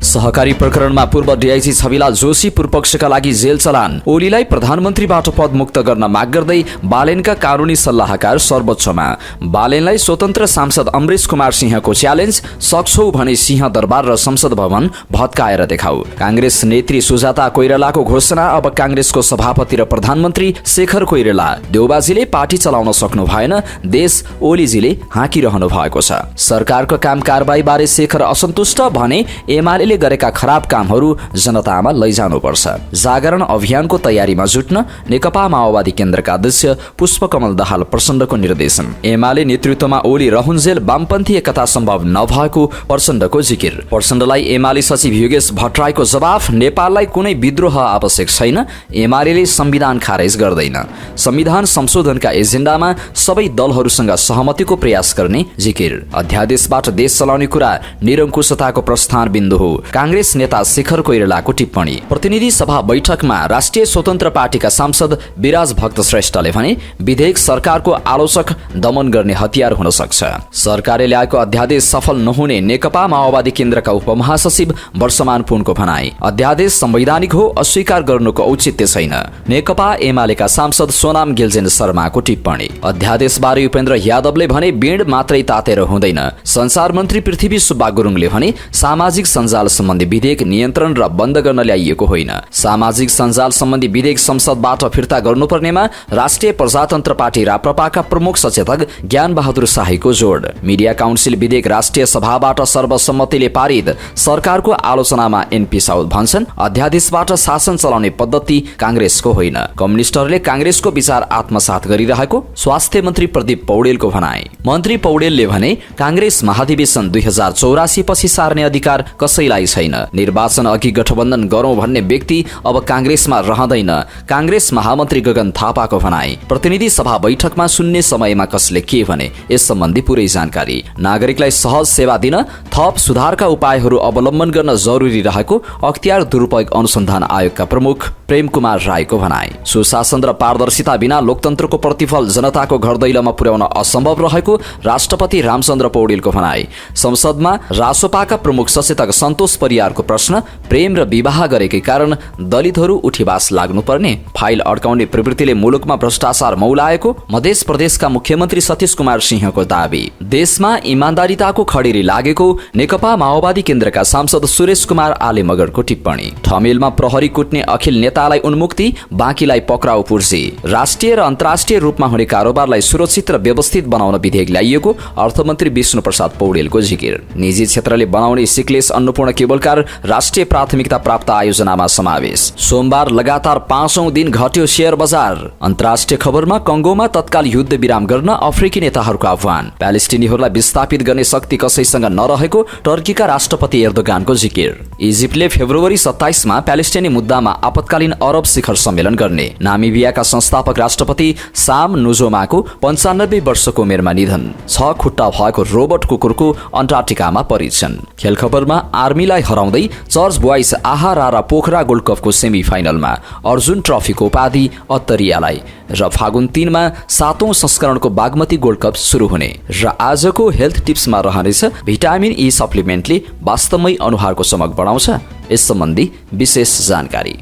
सहकारी प्रकरणमा पूर्व डीआईजी छविलाल जोशी पूर्वपक्षका लागि जेल चलान। ओलीलाई प्रधानमन्त्रीबाट पदमुक्त गर्न माग गर्दै बालेनका कानूनी सल्लाहकार सर्वोच्चमा। बालेनलाई स्वतन्त्र सांसद अमरेश कुमार सिंहको च्यालेन्ज, सक्छौ भने सिंह दरबार र संसद भवन भत्काएर देखाऊ। कांग्रेस नेत्री सुजाता कोइरालाको घोषणा। अब कांग्रेसको सभापति र प्रधानमन्त्री शेखर कोइराला। देउबाजीले पार्टी चलाउन सक्नु भएन, देश ओलीजीले हाँकिरहनु भएको छ। सरकारको काम कारबाही बारे शेखर असन्तुष्ट भने एमाले गरेका खराब कामहरू जनतामा लैजानुपर्छ। जागरण अभियानको तयारीमा जुट्न नेकपा माओवादी केन्द्रका अध्यक्ष पुष्पकमल दाहाल प्रचण्डको निर्देशन। एमाले नेतृत्वमा ओली रहन्जेल वामपन्थी एकता सम्भव नभएको प्रचण्डको जिकिर। प्रचण्डलाई एमाले सचिव योगेश भट्टराईको जवाफ। नेपाललाई कुनै विद्रोह आवश्यक छैन, एमाले संविधान खारेज गर्दैन। संविधान संशोधनका एजेन्डामा सबै दलहरूसँग सहमतिको प्रयास गर्ने जिकिर। अध्यादेशबाट देश चलाउने कुरा निरङ्कुशताको प्रस्थान बिन्दु हो। कांग्रेस नेता शेखर कोइरालाको टिप्पणी। प्रतिनिधि सभा बैठकमा राष्ट्रिय स्वतन्त्र पार्टीका सांसद विराज भक्त श्रेष्ठले भने विधेयक सरकारको आलोचक दमन गर्ने हतियार हुन सक्छ। सरकारले ल्याएको अध्यादेश सफल नहुने नेकपा माओवादी केन्द्रका उपमहासचिव वर्षमान पुनको भनाई। अध्यादेश संवैधानिक हो, अस्वीकार गर्नुको औचित्य छैन। नेकपा एमालेका सांसद सोनाम गेल्जेन शर्माको टिप्पणी। अध्यादेशबारे उपेन्द्र यादवले भने बीड मात्रै तातेर हुँदैन। संचार मन्त्री पृथ्वी सुब्बा गुरुङले भने सामाजिक सञ्जाल सम्बन्धी विधेयक नियन्त्रण र बन्द गर्न ल्याइएको होइन। सामाजिक सञ्जाल सम्बन्धी विधेयक संसदबाट फिर्ता गर्नुपर्नेमा राष्ट्रिय प्रजातन्त्र पार्टी राप्रपाका प्रमुख सचेतक ज्ञान बहादुर शाहीको जोड। मिडिया काउन्सिल विधेयक राष्ट्रिय सभाबाट सर्वसम्मतिले पारित। सरकारको आलोचनामा एनपी साउद भन्छन् अध्यादेशबाट शासन चलाउने पद्धति कांग्रेसको होइन। कम्युनिस्टहरूले कांग्रेसको विचार आत्मसात गरिरहेको स्वास्थ्य मन्त्री प्रदीप पौडेलको भनाई। मन्त्री पौडेलले भने कांग्रेस महाधिवेशन 2084 पछि सार्ने अधिकार कसैलाई छैन। निर्वाचन अघि गठबन्धन गरौं भन्ने व्यक्ति अब कांग्रेसमा रहँदैन। कांग्रेस महामन्त्री गगन थापाको भनाई। प्रतिनिधि सभा बैठकमा सुन्ने समयमा कसले के भने यस सम्बन्धी पुरै जानकारी। नागरिकलाई सहज सेवा दिन थप सुधारका उपायहरू अवलम्बन गर्न जरुरी रहेको अख्तियार दुरुपयोग अनुसन्धान आयोगका प्रमुख प्रेम कुमार राईको भनाई। सुशासन र पारदर्शिता बिना लोकतन्त्रको प्रतिफल जनताको घर दैलोमा पुर्याउन असम्भव रहेको राष्ट्रपति रामचन्द्र पौडेलको भनाई। संसदमा रासोपाका प्रमुख सचेतक सन्तोष परियारको प्रश्न, प्रेम र विवाह गरेकै कारण दलितहरू उठीवास लाग्नुपर्ने? फाइल अड्काउने प्रवृत्तिले मुलुकमा भ्रष्टाचार मौलाएको मध्य प्रदेशका मुख्यमन्त्री सतीश कुमार सिंहको दावी। देशमा इमान्दारिताको खडेरी लागेको नेकपा माओवादी केन्द्रका सांसद सुरेश कुमार आले मगरको टिप्पणी। ठमेलमा प्रहरी कुट्ने अखिल नेतालाई उन्मुक्ति, बाँकीलाई पक्राउ पुर्जी। राष्ट्रिय र अन्तर्राष्ट्रिय रूपमा हुने कारोबारलाई सुरक्षित र व्यवस्थित बनाउन विधेयक ल्याइएको अर्थमन्त्री विष्णु प्रसाद पौडेलको जिकिर। निजी क्षेत्रले बनाउने सिक्लेस अन्नपूर्ण केबलकार राष्ट्रिय प्राथमिकता प्राप्त आयोजनामा समावेश। सोमबार लगातार 5औं दिन घट्यो शेयर बजार। अन्तर्राष्ट्रिय खबरमा कंगोमा तत्काल युद्ध विराम गर्न अफ्रिकी नेताहरूको आह्वान। प्यालेस्टिनीहरूलाई विस्थापित गर्ने शक्ति कसैसँग नरहेको टर्कीका राष्ट्रपति एर्दोगानको जिकिर। इजिप्टले फेब्रुअरी 27 मा प्यालेस्टिनी मुद्दामा आपतकालीन अरब शिखर सम्मेलन गर्ने। नामिबियाका संस्थापक राष्ट्रपति साम नुजोमाको 95 वर्षको उमेरमा निधन। 6 खुट्टा भएको रोबोट कुकुरको अन्टार्कटिकामा परीक्षण। खेल खबरमा आर्मीलाई हराउँदै चर्च बोइज आहा रारा पोखरा गोल्ड कपको सेमी फाइनलमा अर्जुन ट्रफीको उपाधि अत्तरियालाई। र फागुन 3 मा 7औं संस्करणको बागमती गोल्ड कप सुरु हुने। र आजको हेल्थ टिप्समा रहनेछ भिटामिन ई सप्लिमेन्टले वास्तवमै अनुहारको चमक बढाउँछ, यस सम्बन्धी विशेष जानकारी।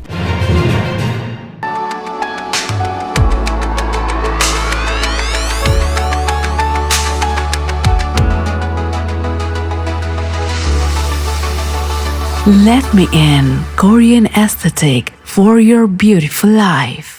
Let me in, Korean aesthetic for your beautiful life.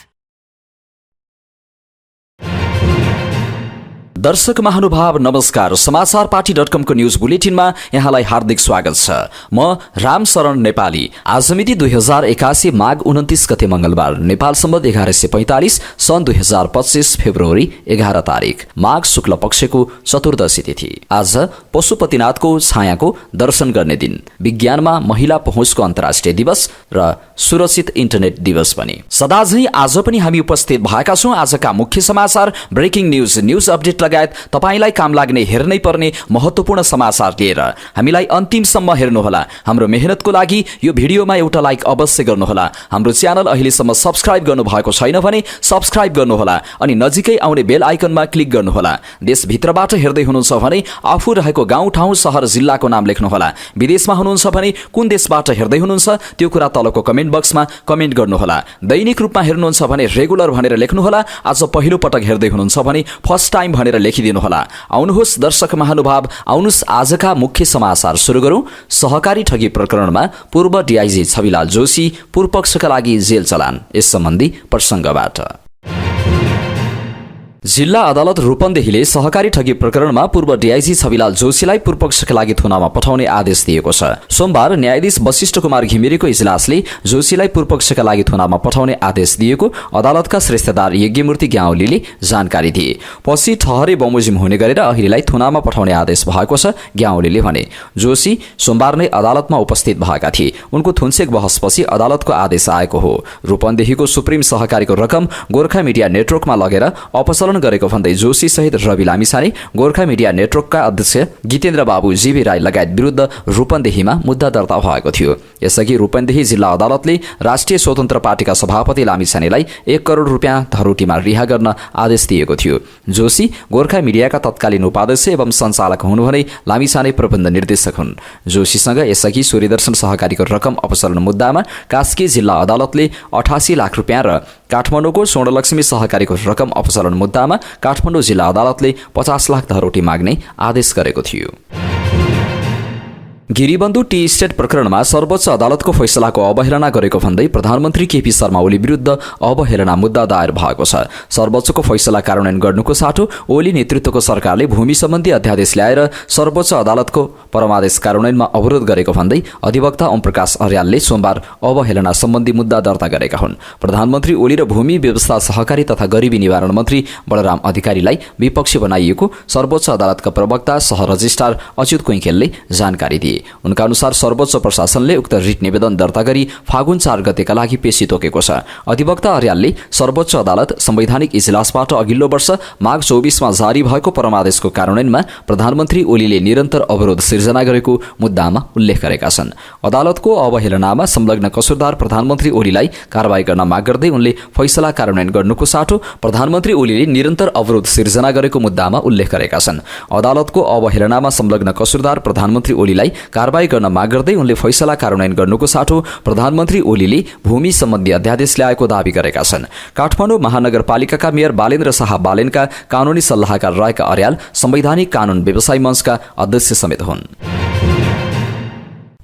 दर्शक महानुभाव नमस्कार। समाचार पार्टी.com को न्यूज बुलेटिनमा यहाँलाई हार्दिक स्वागत छ। म रामशरण नेपाली। आज मिति 2081 माघ 29 गते मंगलबार, नेपाल सम्बत 1145 सन् 2025 फेब्रुअरी 11 तारिक, माघ शुक्ल पक्षको चतुर्दशी तिथि। आज पशुपतिनाथको छायाको दर्शन गर्ने दिन, विज्ञानमा महिला पहुँचको अन्तर्राष्ट्रिय दिवस र सुरक्षित इन्टरनेट दिवस पनि। सदाझै आज पनि हामी उपस्थित भएका छौं आजका मुख्य समाचार, ब्रेकिङ न्यूज, न्यूज अपडेट लगायत तपाईलाई काम लाग्ने हेर्नै पर्ने महत्त्वपूर्ण समाचार लिएर हामीलाई अन्तिमसम्म हेर्नुहोला। हाम्रो मेहनतको लागि यो भिडियोमा एउटा लाइक अवश्य गर्नुहोला। हाम्रो च्यानल अहिलेसम्म सब्स्क्राइब गर्नुभएको छैन भने सब्स्क्राइब गर्नुहोला अनि नजिकै आउने बेल आइकनमा क्लिक गर्नुहोला। देशभित्रबाट हेर्दै हुनुहुन्छ भने आफू रहेको गाउँ ठाउँ सहर जिल्लाको नाम लेख्नुहोला। विदेशमा हुनुहुन्छ भने कुन देशबाट हेर्दै हुनुहुन्छ त्यो कुरा तलको कमेन्ट बक्समा कमेन्ट गर्नुहोला। दैनिक रूपमा हेर्नुहुन्छ भने रेगुलर भनेर लेख्नुहोला। आज पहिलो पटक हेर्दै हुनुहुन्छ भने फर्स्ट टाइम भनेर लेखिदिनुहोला। आउनुहोस् दर्शक महानुभाव, आउनुहोस् आजका मुख्य समाचार सुरु गरौं। सहकारी ठगी प्रकरणमा पूर्व डीआईजी छविलाल जोशी पूर्वपक्षका लागि जेल चलान, यस सम्बन्धी प्रसंगबाट। जिल्ला अदालत रूपन्देहीले सहकारी ठगी प्रकरणमा पूर्व डीआईजी छविलाल जोशीलाई पूर्वपक्षका लागि थुनामा पठाउने आदेश दिएको छ। सोमबार न्यायाधीश वशिष्ठ कुमार घिमिरेको इजलासले जोशीलाई पूर्वपक्षका लागि थुनामा पठाउने आदेश दिएको अदालतका श्रेष्ठदार यज्ञमूर्ति ग्याउलीले जानकारी दिए। पछि ठहरे बमोजिम हुने गरेर अहिलेलाई थुनामा पठाउने आदेश भएको छ। ग्याउलीले भने जोशी सोमबार नै अदालतमा उपस्थित भएका थिए। उनको थुनसेक बहसपछि अदालतको आदेश आएको हो। रूपन्देहीको सुप्रिम सहकारीको रकम गोर्खा मिडिया नेटवर्कमा लगेर अपचलन गरेको भन्दै जोशी सहित रवि लामिछाने, गोर्खा मिडिया नेटवर्कका अध्यक्ष गीतेन्द्र बाबु जीवी राई लगायत विरुद्ध रूपन्देहीमा मुद्दा दर्ता भएको थियो। यसअघि रूपन्देही जिल्ला अदालतले राष्ट्रिय स्वतन्त्र पार्टीका सभापति लामिछानेलाई 1 करोड रुपियाँ धरोटीमा रिहा गर्न आदेश दिएको थियो। जोशी गोर्खा मिडियाका तत्कालीन उपाध्यक्ष एवं सञ्चालक हुनु भने लामिछाने प्रबन्ध निर्देशक हुन्। जोशीसँग यसअघि सूर्यदर्शन सहकारीको रकम अपचलन मुद्दामा कास्की जिल्ला अदालतले 88 लाख रुपियाँ र काठमाडौँको स्वर्णलक्ष्मी सहकारीको रकम अपचलन मुद्दामा काठमाडौँ जिल्ला अदालतले 50 लाख धरोटी माग्ने आदेश गरेको थियो। गिरिबन्धु टी स्टेट प्रकरणमा सर्वोच्च अदालतको फैसलाको अवहेलना गरेको भन्दै प्रधानमन्त्री केपी शर्मा ओली विरुद्ध अवहेलना मुद्दा दायर भएको छ। सर्वोच्चको फैसला कार्यान्वयन गर्नुको साटो ओली नेतृत्वको सरकारले भूमि सम्बन्धी अध्यादेश ल्याएर सर्वोच्च अदालतको परमादेश कार्यान्वयनमा अवरोध गरेको भन्दै अधिवक्ता ओमप्रकाश अर्यालले सोमबार अवहेलना सम्बन्धी मुद्दा दर्ता गरेका हुन्। प्रधानमन्त्री ओली र भूमि व्यवस्था सहकारी तथा गरिबी निवारण मन्त्री बलराम अधिकारीलाई विपक्षी बनाइएको सर्वोच्च अदालतका प्रवक्ता सह रजिस्ट्रार अच्युत कुइकेलले जानकारी दिए। उनका अनुसार सर्वोच्च प्रशासनले उक्त रिट निवेदन दर्ता गरी फागुन 4 गतेका लागि पेशी तोकेको छ। अधिवक्ता अर्यालले सर्वोच्च अदालत संवैधानिक इजलासबाट अघिल्लो वर्ष माघ 24 मा जारी भएको परमादेशको कार्यान्वयनमा प्रधानमन्त्री ओलीले निरन्तर अवरोध सिर्जना गरेको मुद्दामा उल्लेख गरेका छन्। अदालतको अवहेलनामा संलग्न कसुरदार प्रधानमन्त्री ओलीलाई कारबाही गर्न माग गर्दै उनले फैसला कार्यान्वयन गर्नुको साटो प्रधानमन्त्री ओलीले निरन्तर अवरोध सिर्जना गरेको मुद्दामा उल्लेख गरेका छन्। अदालतको अवहेलनामा संलग्न कसुरदार प्रधानमन्त्री ओलीलाई कारबाही गर्न माग गर्दै उनले फैसला कार्यान्वयन गर्नुको साटो प्रधानमन्त्री ओलीले भूमि सम्बन्धी अध्यादेश ल्याएको दावी गरेका छन्। काठमाडौँ महानगरपालिकाका मेयर बालेन्द्र शाह बालेनका कानूनी सल्लाहकार रहेका अर्याल संवैधानिक कानून व्यवसाय मञ्चका अध्यक्ष समेत हुन्।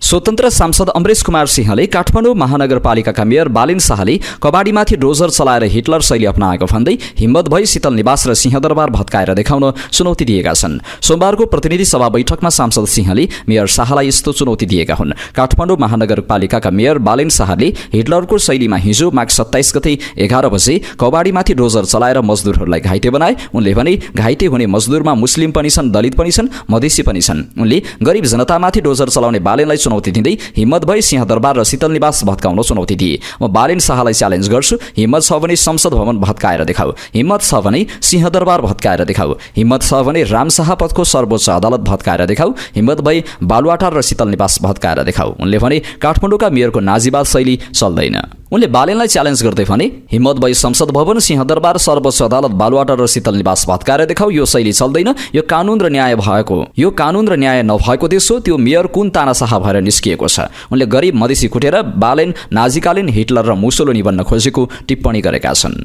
स्वतन्त्र सांसद अमरेश कुमार सिंहले काठमाडौँ महानगरपालिकाका मेयर बालेन शाहले कबाडीमाथि डोजर चलाएर हिटलर शैली अपनाएको भन्दै हिम्मत भई शीतल निवास र सिंहदरबार भत्काएर देखाउन चुनौती दिएका छन्। सोमबारको प्रतिनिधि सभा बैठकमा सांसद सिंहले मेयर शाहलाई यस्तो चुनौती दिएका हुन्। काठमाडौँ महानगरपालिकाका मेयर बालेन शाहले हिटलरको शैलीमा हिजो माघ 27 गते 11 बजे कबाडीमाथि डोजर चलाएर मजदुरहरूलाई घाइते बनाए। उनले भने घाइते हुने मजदुरमा मुस्लिम पनि छन्, दलित पनि छन्, मधेसी पनि छन्। उनले गरिब जनतामाथि डोजर चलाउने बालेनलाई चुनौती दिँदै हिम्मत भई सिंहदरबार र शीतल निवास भत्काउन चुनौती दिए। म बालेन शाहलाई च्यालेन्ज गर्छु, हिम्मत छ भने संसद भवन भत्काएर देखाऊ, हिम्मत छ भने सिंहदरबार भत्काएर देखाऊ, हिम्मत छ भने रामशाह पथको सर्वोच्च अदालत भत्काएर देखाऊ, हिम्मत भई बालुवाटार र शीतल निवास भत्काएर देखाऊ। उनले भने काठमाडौँका मेयरको नाजीवाद शैली चल्दैन। उनले बालेनलाई च्यालेन्ज गर्दै भने हिम्मत भई संसद भवन, सिंहदरबार, सर्वोच्च अदालत, बालुवाटार र शीतल निवास भत्काएर देखाऊ। यो शैली चल्दैन। यो कानून र न्याय नभएको देश हो। त्यो मेयर कुन तानाशाह भएर निस्किएको छ। उनले गरिब मधेसी कुटेर बालेन नाजीकालीन हिटलर र मुसोलिनी बन्न खोजेको टिप्पणी गरेका छन्।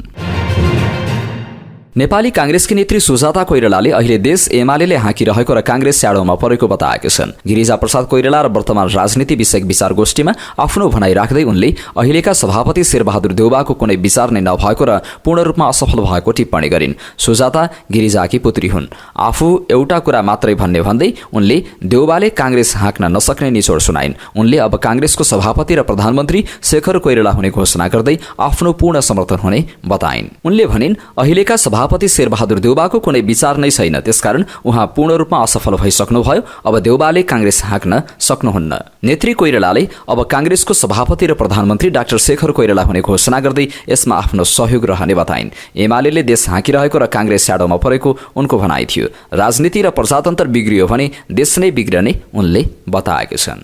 नेपाली कांग्रेसकी नेत्री सुजाता कोइरालाले अहिले देश एमाले हाँकिरहेको र कांग्रेस स्याडोमा परेको बताएका छन्। गिरिजा प्रसाद कोइराला र वर्तमान राजनीति विषयक विचार गोष्ठीमा आफ्नो भनाइ राख्दै उनले अहिलेका सभापति शेरबहादुर देउबाको कुनै विचार नै नभएको र पूर्ण रूपमा असफल भएको टिप्पणी गरिन्। सुजाता गिरिजाकी पुत्री हुन्। आफू एउटा कुरा मात्रै भन्दै उनले देउबाले कांग्रेस हाँक्न नसक्ने निचोड सुनाइन्। उनले अब कांग्रेसको सभापति र प्रधानमन्त्री शेखर कोइराला हुने घोषणा गर्दै आफ्नो पूर्ण समर्थन हुने बताइन्। उनले भनिन् अहिलेका सभापति शेरबहादुर देउबाको कुनै विचार नै छैन, त्यसकारण उहाँ पूर्ण रूपमा असफल भइसक्नुभयो। अब देउबाले कांग्रेस हाँक्न सक्नुहुन्न। नेत्री कोइरालाले अब कांग्रेसको सभापति र प्रधानमन्त्री डाक्टर शेखर कोइराला हुने घोषणा गर्दै यसमा आफ्नो सहयोग रहने बताइन्। एमाले देश हाँकिरहेको र कांग्रेस स्याडोमा परेको उनको भनाइ थियो। राजनीति र प्रजातन्त्र बिग्रियो भने देश नै बिग्रने उनले बताएका छन्।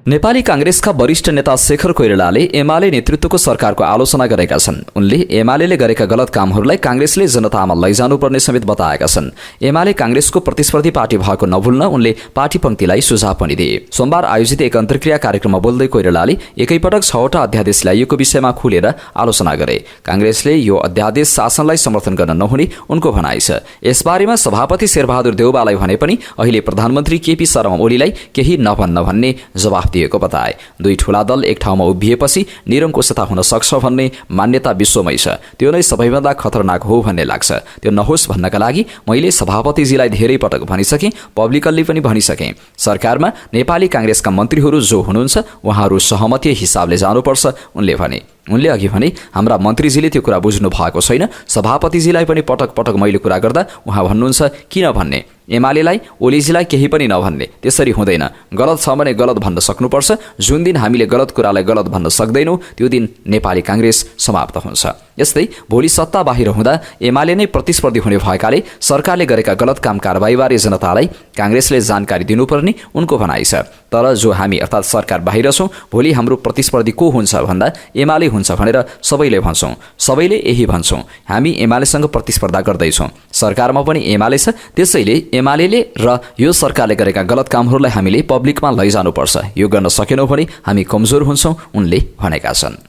नेपाली कांग्रेसका वरिष्ठ नेता शेखर कोइरालाले एमाले नेतृत्वको सरकारको आलोचना गरेका छन्। उनले एमाले गरेका गलत कामहरूलाई कांग्रेसले जनतामा लैजानुपर्ने समेत बताएका छन्। एमाले कांग्रेसको प्रतिस्पर्धी पार्टी भएको नभुल्न उनले पार्टी पंक्तिलाई सुझाव पनि दिए। सोमबार आयोजित एक अन्तर्क्रिया कार्यक्रममा बोल्दै कोइरालाले एकैपटक 6वटा अध्यादेश ल्याइएको विषयमा खुलेर आलोचना गरे। कांग्रेसले यो अध्यादेश शासनलाई समर्थन गर्न नहुने उनको भनाइ छ। यसबारेमा सभापति शेरबहादुर देउबालाई भने पनि अहिले प्रधानमन्त्री केपी शर्मा ओलीलाई केही नभन्न भन्ने जवाफ दिएको बताए। दुई ठूला दल एक ठाउँमा उभिएपछि निरङ्कुशता हुन सक्छ भन्ने मान्यता विश्वमै छ। त्यो नै सबैभन्दा खतरनाक हो भन्ने लाग्छ। त्यो नहोस् भन्नका लागि मैले सभापतिजीलाई धेरै पटक भनिसकेँ, पब्लिकली पनि भनिसकेँ। सरकारमा नेपाली कांग्रेसका मन्त्रीहरू जो हुनुहुन्छ उहाँहरू सहमति हिसाबले जानुपर्छ उनले भने। उनले अघि भने हाम्रा मन्त्रीजीले त्यो कुरा बुझ्नु भएको छैन। सभापतिजीलाई पनि पटक पटक मैले कुरा गर्दा उहाँ भन्नुहुन्छ किन भन्ने, एमालेलाई ओलीजीलाई केही पनि नभन्ने, त्यसरी हुँदैन। गलत छ भने गलत भन्न सक्नुपर्छ। जुन दिन हामीले गलत कुरालाई गलत भन्न सक्दैनौँ त्यो दिन नेपाली कांग्रेस समाप्त हुन्छ। यस्तै भोलि सत्ता बाहिर हुँदा एमाले नै प्रतिस्पर्धी हुने भएकाले सरकारले गरेका गलत काम कारबाहीबारे जनतालाई कांग्रेसले जानकारी दिनुपर्ने उनको भनाइ छ। तर जो हामी अर्थात् सरकार बाहिर छौँ, भोलि हाम्रो प्रतिस्पर्धी को हुन्छ भन्दा एमाले हुन्छ भनेर सबैले भन्छौँ। सबैले यही भन्छौँ, हामी एमालेसँग प्रतिस्पर्धा गर्दैछौँ। सरकारमा पनि एमाले छ, त्यसैले एमाले र यो सरकारले गरेका गलत कामहरूलाई हामीले पब्लिकमा लैजानुपर्छ। यो गर्न सकेनौँ भने हामी कमजोर हुन्छौँ उनले भनेका छन्।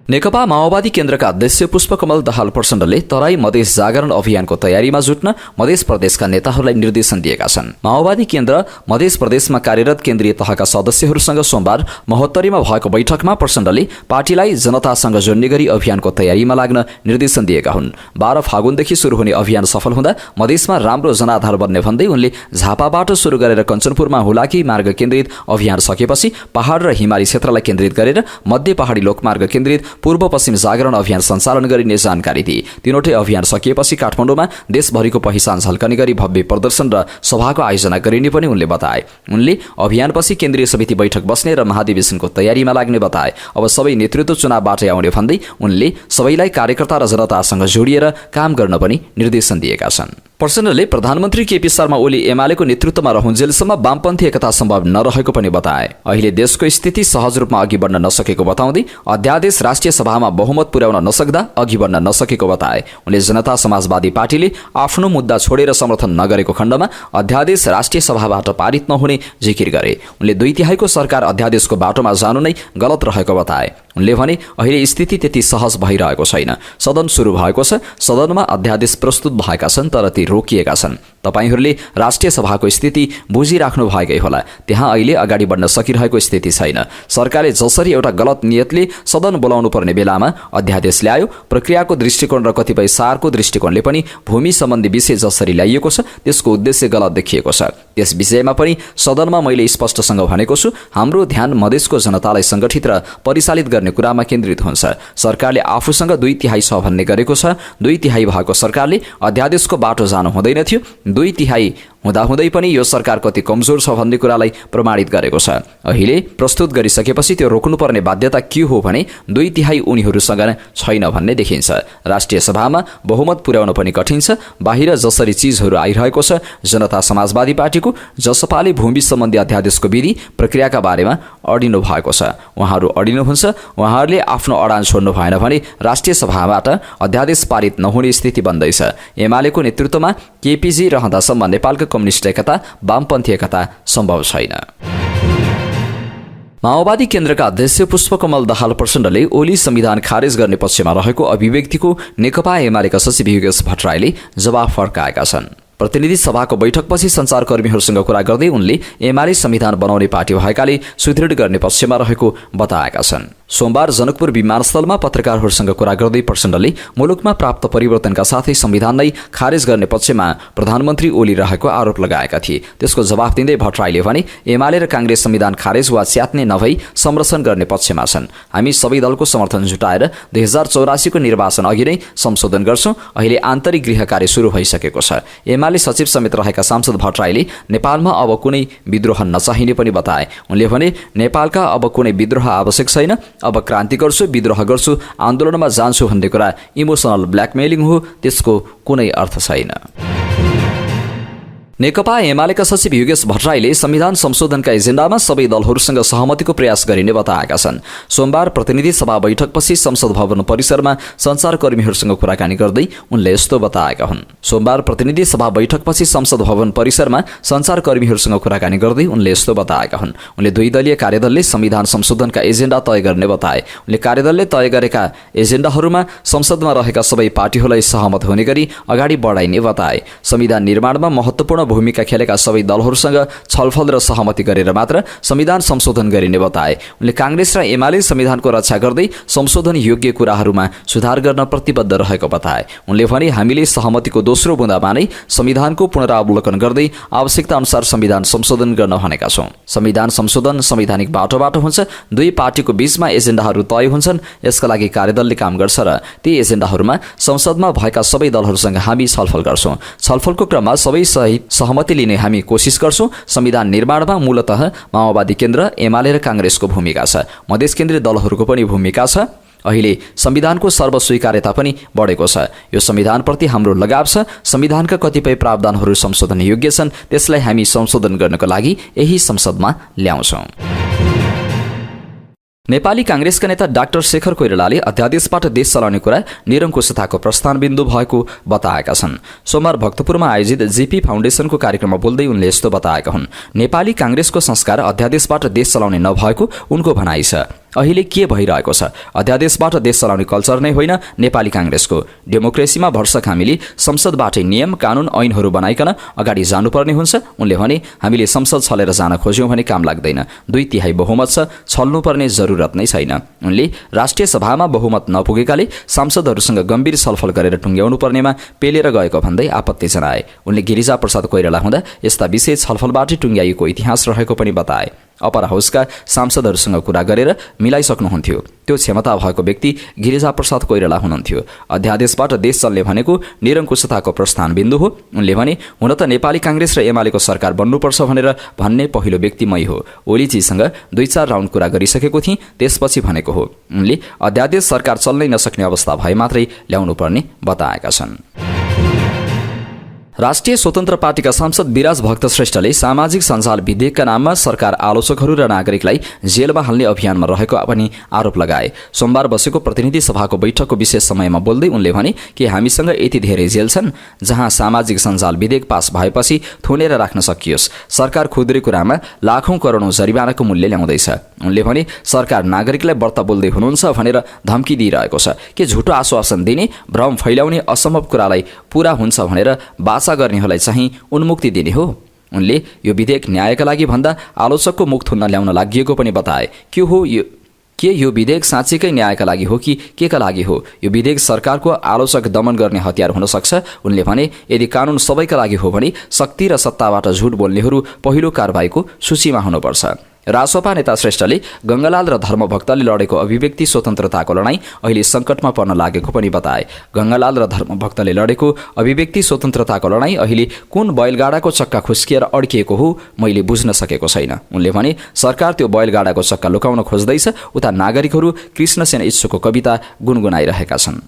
नेकपा माओवादी केन्द्रका अध्यक्ष पुष्पकमल दाहाल प्रचण्डले तराई मधेस जागरण अभियानको तयारीमा जुट्न मधेस प्रदेशका नेताहरूलाई निर्देशन दिएका छन्। माओवादी केन्द्र मधेस प्रदेशमा कार्यरत केन्द्रीय तहका सदस्यहरूसँग सोमबार महोत्तरीमा भएको बैठकमा प्रचण्डले पार्टीलाई जनतासँग जोड्ने गरी अभियानको तयारीमा लाग्न निर्देशन दिएका हुन्। 12 फागुनदेखि सुरु हुने अभियान सफल हुँदा मधेसमा राम्रो जनाधार बन्ने भन्दै उनले झापाबाट सुरु गरेर कञ्चनपुरमा हुलाकी मार्ग केन्द्रित अभियान सकेपछि पहाड र हिमाली क्षेत्रलाई केन्द्रित गरेर मध्य पहाडी लोकमार्ग केन्द्रित पूर्व पश्चिम जागरण अभियान सञ्चालन गरिने जानकारी दिए। तीनवटै अभियान सकिएपछि काठमाडौँमा देशभरिको पहिचान झल्कने गरी भव्य प्रदर्शन र सभाको आयोजना गरिने पनि उनले बताए। उनले अभियानपछि केन्द्रीय समिति बैठक बस्ने र महाधिवेशनको तयारीमा लाग्ने बताए। अब सबै नेतृत्व चुनावबाटै आउने भन्दै उनले सबैलाई कार्यकर्ता र जनतासँग जोडिएर काम गर्न पनि निर्देशन दिएका छन्। प्रचण्डले प्रधानमन्त्री केपी शर्मा ओली एमालेको नेतृत्वमा रहन्जेलसम्म वामपन्थी एकता सम्भव नरहेको पनि बताए। अहिले देशको स्थिति सहज रूपमा अघि बढ्न नसकेको बताउँदै अध्यादेश राष्ट्रिय सभामा बहुमत पुर्याउन नसक्दा अघि बढ्न नसकेको बताए। उनले जनता समाजवादी पार्टीले आफ्नो मुद्दा छोडेर समर्थन नगरेको खण्डमा अध्यादेश राष्ट्रिय सभाबाट पारित नहुने जिकिर गरे। उनले 2/3 सरकार अध्यादेशको बाटोमा जानु नै गलत रहेको बताए। उनले भने अहिले स्थिति त्यति सहज भइरहेको छैन। सदन सुरु भएको छ, सदनमा अध्यादेश प्रस्तुत भएका छन् तर ती रोकिएका छन्। तपाईहरूले राष्ट्रिय सभाको स्थिति बुझिराख्नु भएकै होला। त्यहाँ अहिले अगाडि बढ्न सकिरहेको स्थिति छैन। सरकारले जसरी एउटा गलत नियतले सदन बोलाउनु पर्ने बेलामा अध्यादेश ल्यायो, प्रक्रियाको दृष्टिकोण र कतिपय सारको दृष्टिकोणले पनि भूमि सम्बन्धी विषय जसरी ल्याइएको छ त्यसको उद्देश्य गलत देखिएको छ। त्यस विषयमा पनि सदनमा मैले स्पष्टसँग भनेको छु, हाम्रो ध्यान मधेसको जनतालाई सङ्गठित र परिचालित गर्ने कुरामा केन्द्रित हुन्छ। सरकारले आफूसँग 2/3 छ भन्ने गरेको छ। 2/3 भएको सरकारले अध्यादेशको बाटो जानु हुँदैन थियो। 2/3 हुँदाहुँदै पनि यो सरकार कति कमजोर छ भन्ने कुरालाई प्रमाणित गरेको छ। अहिले प्रस्तुत गरिसकेपछि त्यो रोक्नुपर्ने बाध्यता के हो भने 2/3 उनीहरूसँग छैन भन्ने देखिन्छ। राष्ट्रिय सभामा बहुमत पुर्याउन पनि कठिन छ। बाहिर जसरी चिजहरू आइरहेको छ, जनता समाजवादी पार्टीको जसपाले भूमि सम्बन्धी अध्यादेशको विधि प्रक्रियाका बारेमा अडिनु भएको छ। उहाँहरू अडिनुहुन्छ। उहाँहरूले आफ्नो अडान छोड्नु भएन भने राष्ट्रिय सभाबाट अध्यादेश पारित नहुने स्थिति बन्दैछ। एमालेको नेतृत्वमा केपीजी रहँदासम्म नेपालको कम्युनिस्ट एकता, वामपन्थी एकता सम्भव छैन। माओवादी केन्द्रका अध्यक्ष पुष्पकमल दाहाल प्रचण्डले ओली संविधान खारेज गर्ने पक्षमा रहेको अभिव्यक्तिको नेकपा एमालेका सचिव योगेश भट्टराईले जवाफ फर्काएका छन्। प्रतिनिधि सभाको बैठकपछि सञ्चारकर्मीहरूसँग कुरा गर्दै उनले एमाले संविधान बनाउने पार्टी भएकाले सुदृढ गर्ने पक्षमा रहेको बताएका छन्। सोमबार जनकपुर विमानस्थलमा पत्रकारहरूसँग कुरा गर्दै प्रचण्डले मुलुकमा प्राप्त परिवर्तनका साथै संविधान नै खारेज गर्ने पक्षमा प्रधानमन्त्री ओली रहेको आरोप लगाएका थिए। त्यसको जवाफ दिँदै भट्टराईले भने एमाले र कांग्रेस संविधान खारेज वा च्यात्ने नभई संरक्षण गर्ने पक्षमा छन्। हामी सबै दलको समर्थन जुटाएर 2084 को निर्वाचन अघि नै संशोधन गर्छौं। अहिले आन्तरिक गृह कार्य सुरु भइसकेको छ। एमाले सचिव समेत रहेका सांसद भट्टराईले नेपालमा अब कुनै विद्रोह नचाहिने पनि बताए। उनले भने नेपालका अब कुनै विद्रोह आवश्यक छैन, अब क्रान्ति गर्छु, विद्रोह गर्छु, आन्दोलनमा जान्छु भन्ने कुरा इमोसनल ब्ल्याकमेलिङ हो, त्यसको कुनै अर्थ छैन। नेकपा एमालेका सचिव योगेश भट्टराईले संविधान संशोधनका एजेन्डामा सबै दलहरूसँग सहमतिको प्रयास गरिने बताएका छन्। सोमबार प्रतिनिधि सभा बैठकपछि संसद भवन परिसरमा सञ्चारकर्मीहरूसँग कुराकानी गर्दै उनले यस्तो बताएका हुन्। सोमबार प्रतिनिधि सभा बैठकपछि संसद भवन परिसरमा सञ्चारकर्मीहरूसँग कुराकानी गर्दै उनले यस्तो बताएका हुन्। उनले 2 दलीय कार्यदलले संविधान संशोधनका एजेन्डा तय गर्ने बताए। उनले कार्यदलले तय गरेका एजेन्डाहरूमा संसदमा रहेका सबै पार्टीहरूलाई सहमत हुने गरी अगाडि बढाइने बताए। संविधान निर्माणमा महत्त्वपूर्ण भूमिका खेलेका सबै दलहरूसँग छलफल र सहमति गरेर मात्र संविधान संशोधन गरिने बताए। उनले कांग्रेस र एमाले संविधानको रक्षा गर्दै संशोधन योग्य कुराहरूमा सुधार गर्न प्रतिबद्ध रहेको बताए। उनले भने हामीले सहमतिको दोस्रो बुँदामा नै संविधानको पुनरावलोकन गर्दै आवश्यकता अनुसार संविधान संशोधन गर्न भनेका छौं। संविधान संशोधन संवैधानिक बाटोबाट हुन्छ। 2 पार्टीको बीचमा एजेन्डाहरू तय हुन्छन्। यसका लागि कार्यदलले काम गर्छ र ती एजेन्डाहरूमा संसदमा भएका सबै दलहरूसँग हामी छलफल गर्छौं। छलफलको क्रममा सबै सहित सहमति लिने हामी कोसिस गर्छौं। संविधान निर्माणमा मूलतः माओवादी केन्द्र, एमाले र कांग्रेसको भूमिका छ। मधेस केन्द्रीय दलहरूको पनि भूमिका छ। अहिले संविधानको सर्वस्वीकार्यता पनि बढेको छ। यो संविधानप्रति हाम्रो लगाव छ। संविधानका कतिपय प्रावधानहरू संशोधन योग्य छन्। त्यसलाई हामी संशोधन गर्नको लागि यही संसदमा ल्याउँछौं। नेपाली कांग्रेसका नेता डाक्टर शेखर कोइरालाले अध्यादेशबाट देश चलाउने कुरा निरङ्कुशताको प्रस्थान बिन्दु भएको बताएका छन्। सोमबार भक्तपुरमा आयोजित जेपी फाउन्डेसनको कार्यक्रममा बोल्दै उनले यस्तो बताएका हुन्। नेपाली कांग्रेसको संस्कार अध्यादेशबाट देश चलाउने नभएको उनको भनाइ छ। अहिले के भइरहेको छ? अध्यादेशबाट देश चलाउने कल्चर नै होइन नेपाली कांग्रेसको। डेमोक्रेसीमा भरसक हामीले संसदबाटै नियम, कानून, ऐनहरू बनाइकन अगाडि जानुपर्ने हुन्छ। उनले भने हामीले संसद छलेर जान खोज्यौं भने काम लाग्दैन। 2/3 बहुमत छ, छल्नुपर्ने जरुरत नै छैन। उनले राष्ट्रिय सभामा बहुमत नपुगेकाले सांसदहरूसँग गम्भीर छलफल गरेर टुङ्ग्याउनु पर्नेमा पेलेर गएको भन्दै आपत्ति जनाए। उनले गिरिजा प्रसाद कोइराला हुँदा यस्ता विषय छलफलबाटै टुङ्ग्याइएको इतिहास रहेको पनि बताए। अपर हाउसका सांसदहरूसँग कुरा गरेर मिलाइसक्नुहुन्थ्यो। त्यो क्षमता भएको व्यक्ति गिरिजा प्रसाद कोइराला हुनुहुन्थ्यो। अध्यादेशबाट देश चल्ने भनेको निरङ्कुशताको प्रस्थान बिन्दु हो। उनले भने हुन त नेपाली कांग्रेस र एमालेको सरकार बन्नुपर्छ भनेर भन्ने पहिलो व्यक्ति मै हो। ओलीजीसँग 2-4 राउन्ड कुरा गरिसकेको थिएँ, त्यसपछि भनेको हो। उनले अध्यादेश सरकार चल्नै नसक्ने अवस्था भए मात्रै ल्याउनु पर्ने बताएका छन्। राष्ट्रिय स्वतन्त्र पार्टीका सांसद विराज भक्त श्रेष्ठले सामाजिक सञ्जाल विधेयकका नाममा सरकार आलोचकहरू र नागरिकलाई जेलमा हाल्ने अभियानमा रहेको पनि आरोप लगाए। सोमबार बसेको प्रतिनिधि सभाको बैठकको विशेष समयमा बोल्दै उनले भने कि हामीसँग यति धेरै जेल छन् जहाँ सामाजिक सञ्जाल विधेयक पास भएपछि थुनेर राख्न सकियोस्। सरकार खुद्रे कुरामा लाखौं करोडौं जरिवानाको मूल्य ल्याउँदैछ। उनले भने सरकार नागरिकलाई व्रत बोल्दै हुनुहुन्छ भनेर धम्की दिइरहेको छ। के झुटो आश्वासन दिने, भ्रम फैलाउने, असम्भव कुरालाई पूरा हुन्छ भनेर बाचा गर्नेहरूलाई चाहिँ उन्मुक्ति दिने हो। उनले यो विधेयक न्यायका लागि भन्दा आलोचकको मुख थुन्न ल्याउन लागि पनि बताए। के यो विधेयक साँच्चीकै न्यायका लागि हो कि के का लागि हो? यो विधेयक सरकारको आलोचक दमन गर्ने हतियार हुन सक्छ। उनले भने यदि कानून सबैका लागि हो भने शक्ति र सत्ताबाट झुट बोल्नेहरू पहिलो कारबाहीको सूचीमा हुनुपर्छ। रासोपा नेता श्रेष्ठले गंगालाल र धर्मभक्तले लडेको अभिव्यक्ति स्वतन्त्रताको लडाईँ अहिले सङ्कटमा पर्न लागेको पनि बताए। गंगालाल र धर्मभक्तले लडेको अभिव्यक्ति स्वतन्त्रताको लडाईँ अहिले कुन बैलगाडाको चक्का खुस्किएर अड्किएको हो मैले बुझ्न सकेको छैन। उनले भने सरकार त्यो बैलगाडाको चक्का लुकाउन खोज्दैछ। उता नागरिकहरू कृष्णसेन इच्छुको कविता गुनगुनाइरहेका छन्।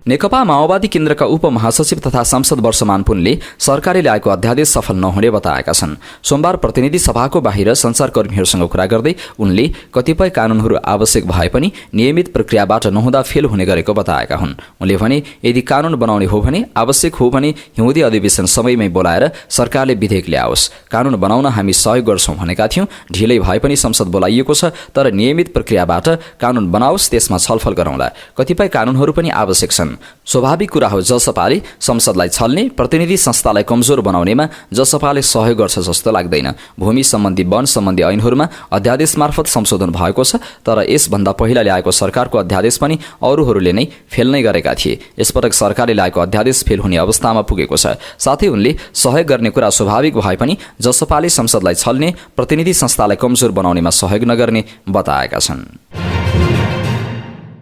नेकपा माओवादी केन्द्रका उपमहासचिव तथा सांसद वर्षमान पुनले सरकारले ल्याएको अध्यादेश सफल नहुने बताएका छन्। सोमबार प्रतिनिधि सभाको बाहिर सञ्चारकर्मीहरूसँग कुरा गर्दै उनले कतिपय कानूनहरू आवश्यक भए पनि नियमित प्रक्रियाबाट नहुँदा फेल हुने गरेको बताएका हुन्। उनले भने यदि कानून बनाउने हो भने आवश्यक हो भने हिउँदे अधिवेशन समयमै बोलाएर सरकारले विधेयक ल्याओस्। कानून बनाउन हामी सहयोग गर्छौं भनेका थियौं। ढिलै भए पनि संसद बोलाइएको छ, तर नियमित प्रक्रियाबाट कानून बनाओस्, त्यसमा छलफल गरौँला। कतिपय कानूनहरू पनि आवश्यक छन्। स्वाभाविक कुरा हो, जसपाले संसदलाई छल्ने, प्रतिनिधि संस्थालाई कमजोर बनाउनेमा जसपाले सहयोग गर्छ जस्तो लाग्दैन। भूमि सम्बन्धी, वन सम्बन्धी ऐनहरूमा अध्यादेश मार्फत संशोधन भएको छ, तर यसभन्दा पहिला ल्याएको सरकारको अध्यादेश पनि अरूहरूले नै फेल नै गरेका थिए। यसपटक सरकारले ल्याएको अध्यादेश फेल हुने अवस्थामा पुगेको छ। साथै उनले सहयोग गर्ने कुरा स्वाभाविक भए पनि जसपाले संसदलाई छल्ने, प्रतिनिधि संस्थालाई कमजोर बनाउनेमा सहयोग नगर्ने बताएका छन्।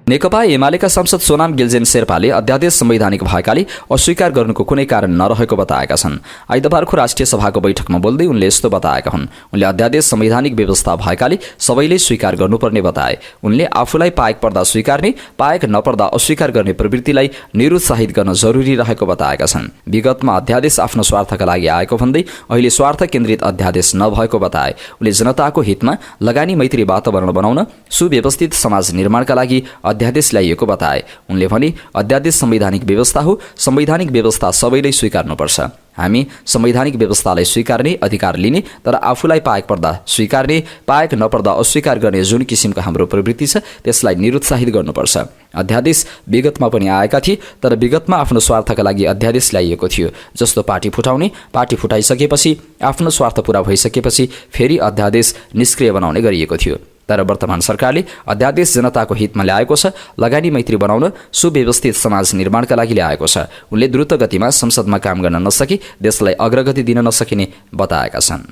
नेकपा एमालेका सांसद सोनाम गेल्जेन शेर्पाले अध्यादेश संवैधानिक भएकाले अस्वीकार गर्नुको कुनै कारण नरहेको बताएका छन्। आइतबारको राष्ट्रिय सभाको बैठकमा बोल्दै उनले यस्तो बताएका हुन्। उनले अध्यादेश संवैधानिक व्यवस्था भएकाले सबैले स्वीकार गर्नुपर्ने बताए। उनले आफूलाई पाएक पर्दा स्वीकार्ने, पाएक नपर्दा अस्वीकार गर्ने प्रवृत्तिलाई निरुत्साहित गर्न जरुरी रहेको बताएका छन्। विगतमा अध्यादेश आफ्नो स्वार्थका लागि आएको भन्दै अहिले स्वार्थ केन्द्रित अध्यादेश नभएको बताए। उनले जनताको हितमा लगानी मैत्री वातावरण बनाउन, सुव्यवस्थित समाज निर्माणका लागि अध्यादेश ल्याइएको बताए। उनले भने अध्यादेश संवैधानिक व्यवस्था हो, संवैधानिक व्यवस्था सबैले स्वीकार्नुपर्छ। हामी संवैधानिक व्यवस्थालाई स्वीकार्ने अधिकार लिने, तर आफूलाई पाएक पर्दा स्वीकार्ने, पाएक नपर्दा अस्वीकार गर्ने जुन किसिमको हाम्रो प्रवृत्ति छ त्यसलाई निरुत्साहित गर्नुपर्छ। अध्यादेश विगतमा पनि आएका थिए, तर विगतमा आफ्नो स्वार्थका लागि अध्यादेश ल्याइएको थियो। जस्तो पार्टी फुटाउने, पार्टी फुटाइसकेपछि आफ्नो स्वार्थ पूरा भइसकेपछि फेरि अध्यादेश निष्क्रिय बनाउने गरिएको थियो। तर वर्तमान सरकारले अध्यादेश जनताको हितमा ल्याएको छ, लगानी मैत्री बनाउन, सुव्यवस्थित समाज निर्माणका लागि ल्याएको छ। उनले द्रुत गतिमा संसदमा काम गर्न नसकी देशलाई अग्रगति दिन नसकिने बताएका छन्।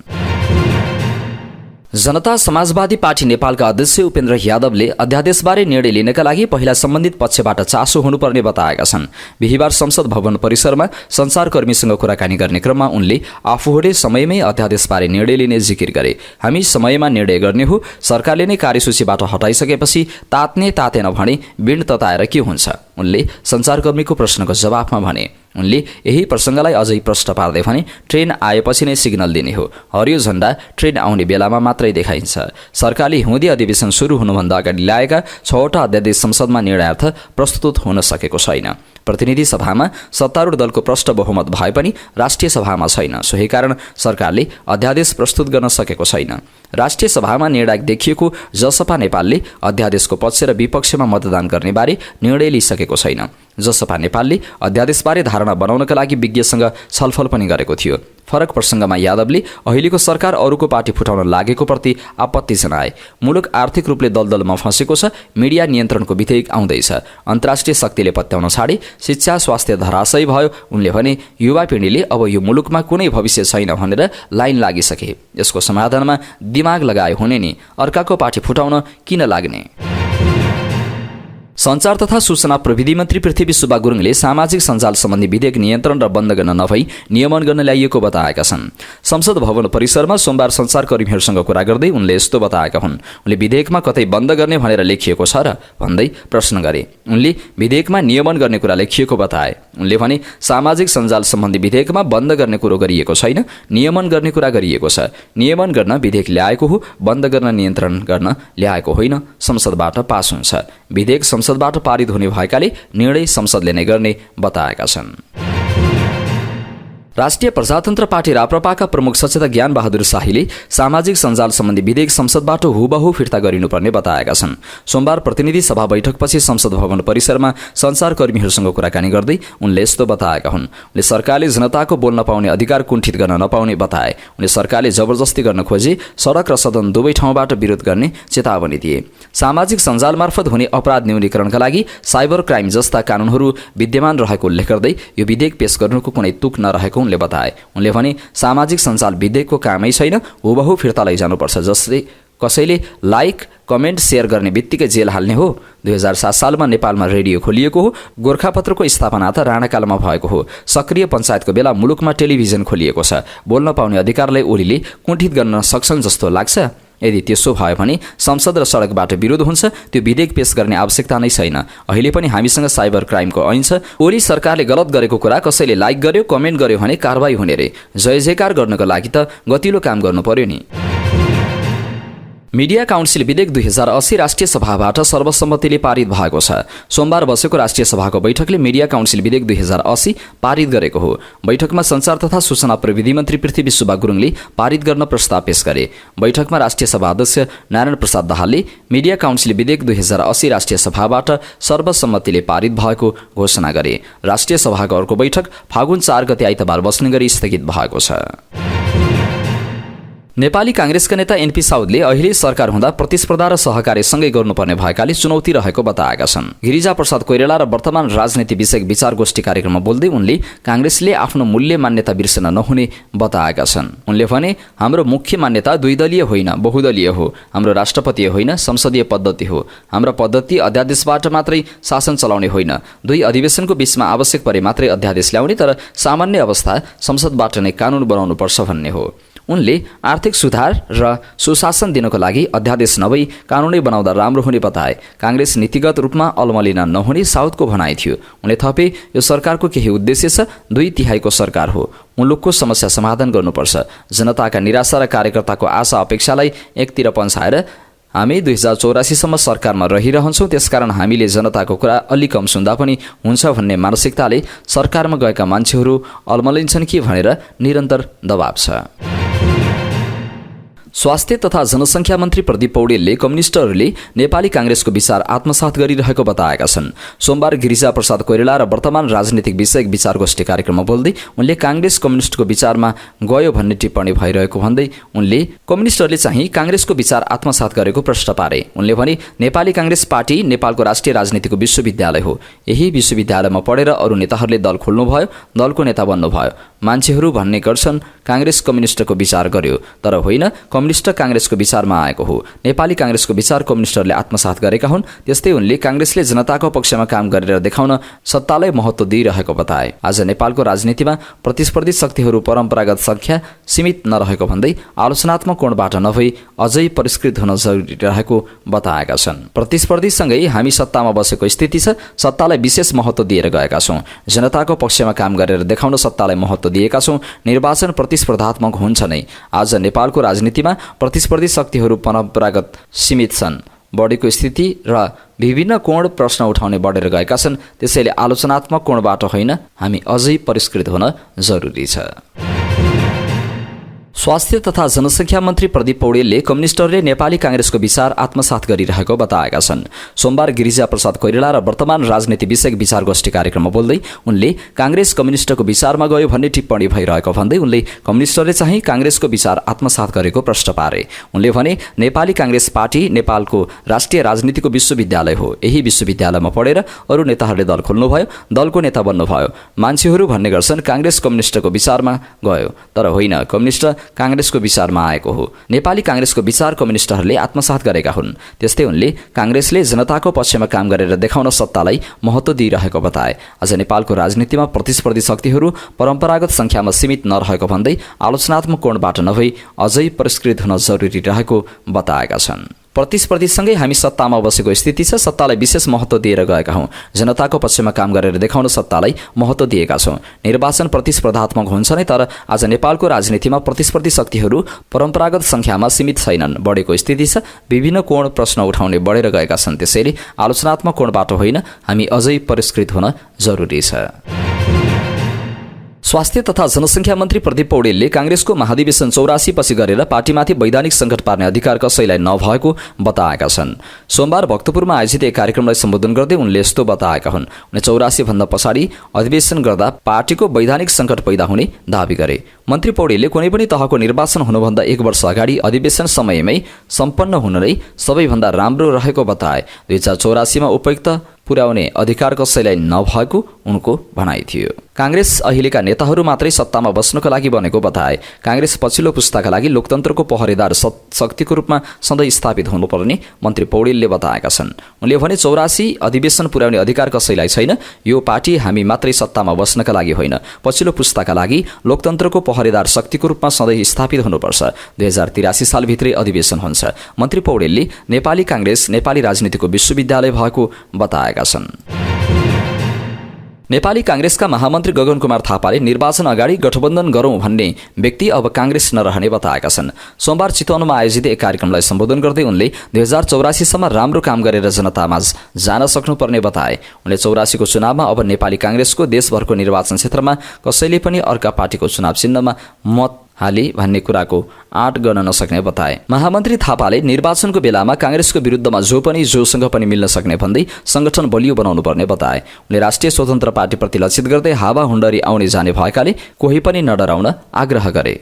जनता समाजवादी पार्टी नेपालका अध्यक्ष उपेन्द्र यादवले अध्यादेशबारे निर्णय लिनका लागि पहिला सम्बन्धित पक्षबाट चासो हुनुपर्ने बताएका छन्। बिहिबार संसद भवन परिसरमा सञ्चारकर्मीसँग कुराकानी गर्ने क्रममा उनले आफूहरूले समयमै अध्यादेशबारे निर्णय लिने जिकिर गरे। हामी समयमा निर्णय गर्ने हो, सरकारले नै कार्यसूचीबाट हटाइसकेपछि तात्ने तातेन भने बिँड तताएर के हुन्छ, उनले सञ्चारकर्मीको प्रश्नको जवाफमा भने। उनले यही प्रसङ्गलाई अझै प्रश्न पार्दै भने ट्रेन आएपछि नै सिग्नल दिने हो, हरियो झण्डा ट्रेन आउने बेलामा मात्रै देखाइन्छ। सरकारले हिउँदे अधिवेशन सुरु हुनुभन्दा अगाडि ल्याएका 6वटा अध्यादेश संसदमा निर्णयार्थ प्रस्तुत हुन सकेको छैन। प्रतिनिधि सभामा सत्तारूढ दलको प्रष्ट बहुमत भए पनि राष्ट्रिय सभामा छैन। सोही कारण सरकारले अध्यादेश प्रस्तुत गर्न सकेको छैन। राष्ट्रिय सभामा निर्णायक देखिएको जसपा नेपालले अध्यादेशको पक्ष र विपक्षमा मतदान गर्ने बारे निर्णय लिइसकेको छैन। जसपा नेपालले अध्यादेशबारे धारणा बनाउनका लागि विज्ञसँग छलफल पनि गरेको थियो। फरक प्रसङ्गमा यादवले अहिलेको सरकार अरूको पार्टी फुटाउन लागेको प्रति आपत्ति जनाए। मुलुक आर्थिक रूपले दलदलमा फँसेको छ, मिडिया नियन्त्रणको विधेयक आउँदैछ, अन्तर्राष्ट्रिय शक्तिले पत्याउन छाडे, शिक्षा स्वास्थ्य धराशयी भयो। उनले भने युवा पिँढीले अब यो मुलुकमा कुनै भविष्य छैन भनेर लाइन लागिसके। यसको समाधानमा दिमाग लगाए हुने नि, अर्काको पार्टी फुटाउन किन लाग्ने। सञ्चार तथा सूचना प्रविधि मन्त्री पृथ्वी सुब्बा गुरुङले सामाजिक सञ्जाल सम्बन्धी विधेयक नियन्त्रण र बन्द गर्न नभई नियमन गर्न ल्याइएको बताएका छन्। संसद भवन परिसरमा सोमबार सञ्चारकर्मीहरूसँग कुरा गर्दै उनले यस्तो बताएका हुन्। उनले विधेयकमा कतै बन्द गर्ने भनेर लेखिएको छ र भन्दै प्रश्न गरे। उनले विधेयकमा नियमन गर्ने कुरा लेखिएको बताए। उनले भने सामाजिक सञ्जाल सम्बन्धी विधेयकमा बन्द गर्ने कुरो गरिएको छैन, नियमन गर्ने कुरा गरिएको छ। नियमन गर्न विधेयक ल्याएको हो, बन्द गर्न नियन्त्रण गर्न ल्याएको होइन। संसदबाट पास हुन्छ। विधेयक संसदबाट पारित हुने भएकाले निर्णय संसदले नै गर्ने बताएका छन्। राष्ट्रिय प्रजातन्त्र पार्टी राप्रपाका प्रमुख सचेतक ज्ञान बहादुर शाहीले सामाजिक सञ्जाल सम्बन्धी विधेयक संसदबाट हुबहु फिर्ता गरिनुपर्ने बताएका छन्। सोमबार प्रतिनिधि सभा बैठकपछि संसद भवन परिसरमा सञ्चारकर्मीहरूसँग कुराकानी गर्दै उनले यस्तो बताएका हुन्। उनले सरकारले जनताको बोल्न पाउने अधिकार कुण्ठित गर्न नपाउने बताए। उनले सरकारले जबरजस्ती गर्न खोजे सडक र सदन दुवै ठाउँबाट विरोध गर्ने चेतावनी दिए। सामाजिक सञ्जाल मार्फत हुने अपराध न्यूनीकरणका लागि साइबर क्राइम जस्ता कानुनहरू विद्यमान रहेको उल्लेख गर्दै यो विधेयक पेश गर्नुको कुनै तुक नरहेको उनले बताए। उनले भने सामाजिक सञ्जाल विधेयकको कामै छैन, हुबहु फिर्ता लैजानुपर्छ। जसले कसैले लाइक कमेन्ट सेयर गर्ने बित्तिकै जेल हाल्ने हो। 2007 सालमा नेपालमा रेडियो खोलिएको हो। गोरखापत्रको स्थापना त राणाकालमा भएको हो। सक्रिय पञ्चायतको बेला मुलुकमा टेलिभिजन खोलिएको छ। बोल्न पाउने अधिकारलाई ओलीले कुण्ठित गर्न सक्छन् जस्तो लाग्छ। यदि त्यसो भयो भने संसद र सडकबाट विरोध हुन्छ। त्यो विधेयक पेश गर्ने आवश्यकता नै छैन। अहिले पनि हामीसँग साइबर क्राइमको ऐन छ। ओली सरकारले गलत गरेको कुरा कसैले लाइक गर्यो, कमेन्ट गर्यो भने कारबाही हुने रे। जय जयकार गर्नको लागि त गतिलो काम गर्नु पर्यो नि। मिडिया काउन्सिल विधेयक 2080 राष्ट्रिय सभाबाट सर्वसम्मतिले पारित भएको छ। सोमबार बसेको राष्ट्रिय सभाको बैठकले मिडिया काउन्सिल विधेयक 2080 पारित गरेको हो। बैठकमा सञ्चार तथा सूचना प्रविधि मन्त्री पृथ्वी सुब्बा गुरुङले पारित गर्न प्रस्ताव पेश गरे। बैठकमा राष्ट्रिय सभा अध्यक्ष नारायण प्रसाद दाहालले मिडिया काउन्सिल विधेयक 2080 राष्ट्रिय सभाबाट सर्वसम्मतिले पारित भएको घोषणा गरे। राष्ट्रिय सभाको अर्को बैठक फागुन 4 गते आइतबार बस्ने गरी स्थगित भएको छ। नेपाली कांग्रेसका नेता एनपी साउदले अहिले सरकार हुँदा प्रतिस्पर्धा र सहकार्य सँगै गर्नुपर्ने भएकाले चुनौती रहेको बताएका छन्। गिरिजा प्रसाद कोइराला र वर्तमान राजनीति विषयक विचार गोष्ठी कार्यक्रममा बोल्दै उनले कांग्रेसले आफ्नो मूल्य मान्यता बिर्सन नहुने बताएका छन्। उनले भने, हाम्रो मुख्य मान्यता द्विदलीय होइन, बहुदलीय हो। हाम्रो राष्ट्रपतीय होइन, संसदीय पद्धति हो। हाम्रो पद्धति अध्यादेशबाट मात्रै शासन चलाउने होइन। 2 अधिवेशनको बीचमा आवश्यक परे मात्रै अध्यादेश ल्याउने, तर सामान्य अवस्था संसदबाट नै कानून बनाउनुपर्छ भन्ने हो। उनले आर्थिक सुधार र सुशासन दिनको लागि अध्यादेश नभई कानूनै बनाउँदा राम्रो हुने बताए। कांग्रेस नीतिगत रूपमा अलमलिन नहुने साउदको भनाइ थियो। उनले थपे, यो सरकारको केही उद्देश्य छ। 2/3 सरकार हो। मुलुकको समस्या समाधान गर्नुपर्छ। जनताका निराशा र कार्यकर्ताको आशा अपेक्षालाई एकतिर पन्छाएर हामी 2084 सम्म सरकारमा रहिरहन्छौँ। त्यसकारण हामीले जनताको कुरा अलि कम सुन्दा पनि हुन्छ भन्ने मानसिकताले सरकारमा गएका मान्छेहरू अलमलिन्छन् कि भनेर निरन्तर दबाव छ। स्वास्थ्य तथा जनसङ्ख्या मन्त्री प्रदीप पौडेलले कम्युनिस्टहरूले नेपाली कांग्रेसको विचार आत्मसात गरिरहेको बताएका छन्। सोमबार गिरिजा प्रसाद कोइराला र वर्तमान राजनीतिक विषयक विचार गोष्ठी कार्यक्रममा बोल्दै उनले कांग्रेस कम्युनिस्टको विचारमा गयो भन्ने टिप्पणी भइरहेको भन्दै उनले कम्युनिस्टहरूले चाहिँ कांग्रेसको विचार आत्मसात गरेको प्रश्न पारे। उनले भने, नेपाली कांग्रेस पार्टी नेपालको राष्ट्रिय राजनीतिको विश्वविद्यालय हो। यही विश्वविद्यालयमा पढेर अरू नेताहरूले दल खोल्नुभयो, दलको नेता बन्नुभयो। मान्छेहरू भन्ने गर्छन् कांग्रेस कम्युनिस्टको विचार गर्यो, तर होइन, कम्युनिस्ट कांग्रेसको विचारमा आएको हो। नेपाली कांग्रेसको विचार कम्युनिस्टहरूले आत्मसात गरेका हुन्। त्यस्तै उनले कांग्रेसले जनताको पक्षमा काम गरेर देखाउन सत्तालाई महत्त्व दिइरहेको बताए। आज नेपालको राजनीतिमा प्रतिस्पर्धी शक्तिहरू परम्परागत संख्या सीमित नरहेको भन्दै आलोचनात्मक कोणबाट नभई अझै परिष्कृत हुन जरुरी रहेको बताएका छन्। प्रतिस्पर्धीसँगै हामी सत्तामा बसेको स्थिति छ। सत्तालाई विशेष महत्त्व दिएर गएका छौँ। जनताको पक्षमा काम गरेर देखाउन सत्तालाई महत्त्व दिएका छौँ। निर्वाचन प्रतिस्पर्धात्मक हुन्छ नै। आज नेपालको राजनीतिमा प्रतिस्पर्धी शक्तिहरू परम्परागत सीमित छन्। बढेको स्थिति र विभिन्न कोण प्रश्न उठाउने बढेर गएका छन्। त्यसैले आलोचनात्मक कोणबाट होइन, हामी अझै परिष्कृत हुन जरुरी छ। स्वास्थ्य तथा जनसङ्ख्या मन्त्री प्रदीप पौडेलले कम्युनिस्टहरूले नेपाली कांग्रेसको विचार आत्मसात गरिरहेको बताएका छन्। सोमबार गिरिजा प्रसाद कोइराला र वर्तमान राजनीति विषयक विचार गोष्ठी कार्यक्रममा बोल्दै उनले कांग्रेस कम्युनिस्टको विचारमा गयो भन्ने टिप्पणी भइरहेको भन्दै उनले कम्युनिस्टहरूले चाहिँ कांग्रेसको विचार आत्मसात गरेको प्रश्न पारे। उनले भने, नेपाली कांग्रेस पार्टी नेपालको राष्ट्रिय राजनीतिको विश्वविद्यालय हो। यही विश्वविद्यालयमा पढेर अरू नेताहरूले दल खोल्नुभयो, दलको नेता बन्नुभयो। मान्छेहरू भन्ने गर्छन् कांग्रेस कम्युनिस्टको विचारमा गयो, तर होइन, कम्युनिस्ट कांग्रेसको विचारमा आएको हो। नेपाली कांग्रेसको विचार कम्युनिस्टहरूले आत्मसात गरेका हुन्। त्यस्तै उनले कांग्रेसले जनताको पक्षमा काम गरेर देखाउन सत्तालाई महत्त्व दिइरहेको बताए। आज नेपालको राजनीतिमा प्रतिस्पर्धी शक्तिहरू परम्परागत संख्यामा सीमित नरहेको भन्दै आलोचनात्मक कोणबाट नभई अझै परिष्कृत हुन जरुरी रहेको बताएका छन्। प्रतिस्पर्धीसँगै हामी सत्तामा बसेको स्थिति छ। सत्तालाई विशेष महत्त्व दिएर गएका हौँ। जनताको पक्षमा काम गरेर देखाउन सत्तालाई महत्त्व दिएका छौँ। निर्वाचन प्रतिस्पर्धात्मक हुन्छ नै, तर आज नेपालको राजनीतिमा प्रतिस्पर्धी शक्तिहरू परम्परागत संख्यामा सीमित छैनन्। बढेको स्थिति छ। विभिन्न कोण प्रश्न उठाउने बढेर गएका छन्। त्यसैले आलोचनात्मक कोणबाट होइन, हामी अझै परिष्कृत हुन जरुरी छ। स्वास्थ्य तथा जनसङ्ख्या मन्त्री प्रदीप पौडेलले कांग्रेसको महाधिवेशन 84 पछि गरेर पार्टीमाथि वैधानिक सङ्कट पार्ने अधिकार कसैलाई नभएको बताएका छन्। सोमबार भक्तपुरमा आयोजित एक कार्यक्रमलाई सम्बोधन गर्दै उनले यस्तो बताएका हुन्। उनले 84 भन्दा पछाडि अधिवेशन गर्दा पार्टीको वैधानिक सङ्कट पैदा हुने दावी गरे। मन्त्री पौडेलले कुनै पनि तहको निर्वाचन हुनुभन्दा 1 वर्ष अगाडि अधिवेशन समयमै सम्पन्न हुन नै सबैभन्दा राम्रो रहेको बताए। 2084 मा उपयुक्त पुर्याउने अधिकार कसैलाई नभएको उनको भनाइ थियो। कांग्रेस अहिलेका नेताहरू मात्रै सत्तामा बस्नको लागि बनेको बताए। कांग्रेस पछिल्लो पुस्ताका लागि लोकतन्त्रको पहरेदार शक्तिको रूपमा सधैँ स्थापित हुनुपर्ने मन्त्री पौडेलले बताएका छन्। उनले भने, 84 अधिवेशन पुर्याउने अधिकार कसैलाई छैन। यो पार्टी हामी मात्रै सत्तामा बस्नका लागि होइन, पछिल्लो पुस्ताका लागि लोकतन्त्रको पहरेदार शक्तिको रूपमा सधैँ स्थापित हुनुपर्छ। 2083 सालभित्रै अधिवेशन हुन्छ। मन्त्री पौडेलले नेपाली कांग्रेस नेपाली राजनीतिको विश्वविद्यालय भएको बताएका छन्। नेपाली कांग्रेसका महामन्त्री गगन कुमार थापाले निर्वाचन अगाडि गठबन्धन गरौं भन्ने व्यक्ति अब कांग्रेस नरहने बताएका छन्। सोमबार चितवनमा आयोजित एक कार्यक्रमलाई सम्बोधन गर्दै उनले 2084 सम्म राम्रो काम गरेर जनतामाझ जान सक्नुपर्ने बताए। उनले 84 को चुनावमा अब नेपाली कांग्रेसको देशभरको निर्वाचन क्षेत्रमा कसैले पनि अर्का पार्टीको चुनाव चिन्हमा मत हाली भन्ने कुराको आँट गर्न नसक्ने बताए। महामन्त्री थापाले निर्वाचनको बेलामा कांग्रेसको विरुद्धमा जो पनि जोसँग पनि मिल्न सक्ने भन्दै संगठन बलियो बनाउनु पर्ने बताए। उनले राष्ट्रिय स्वतन्त्र पार्टीप्रति लक्षित गर्दै हावा हुण्डरी आउने जाने भएकाले कोही पनि नडराउन आग्रह गरे।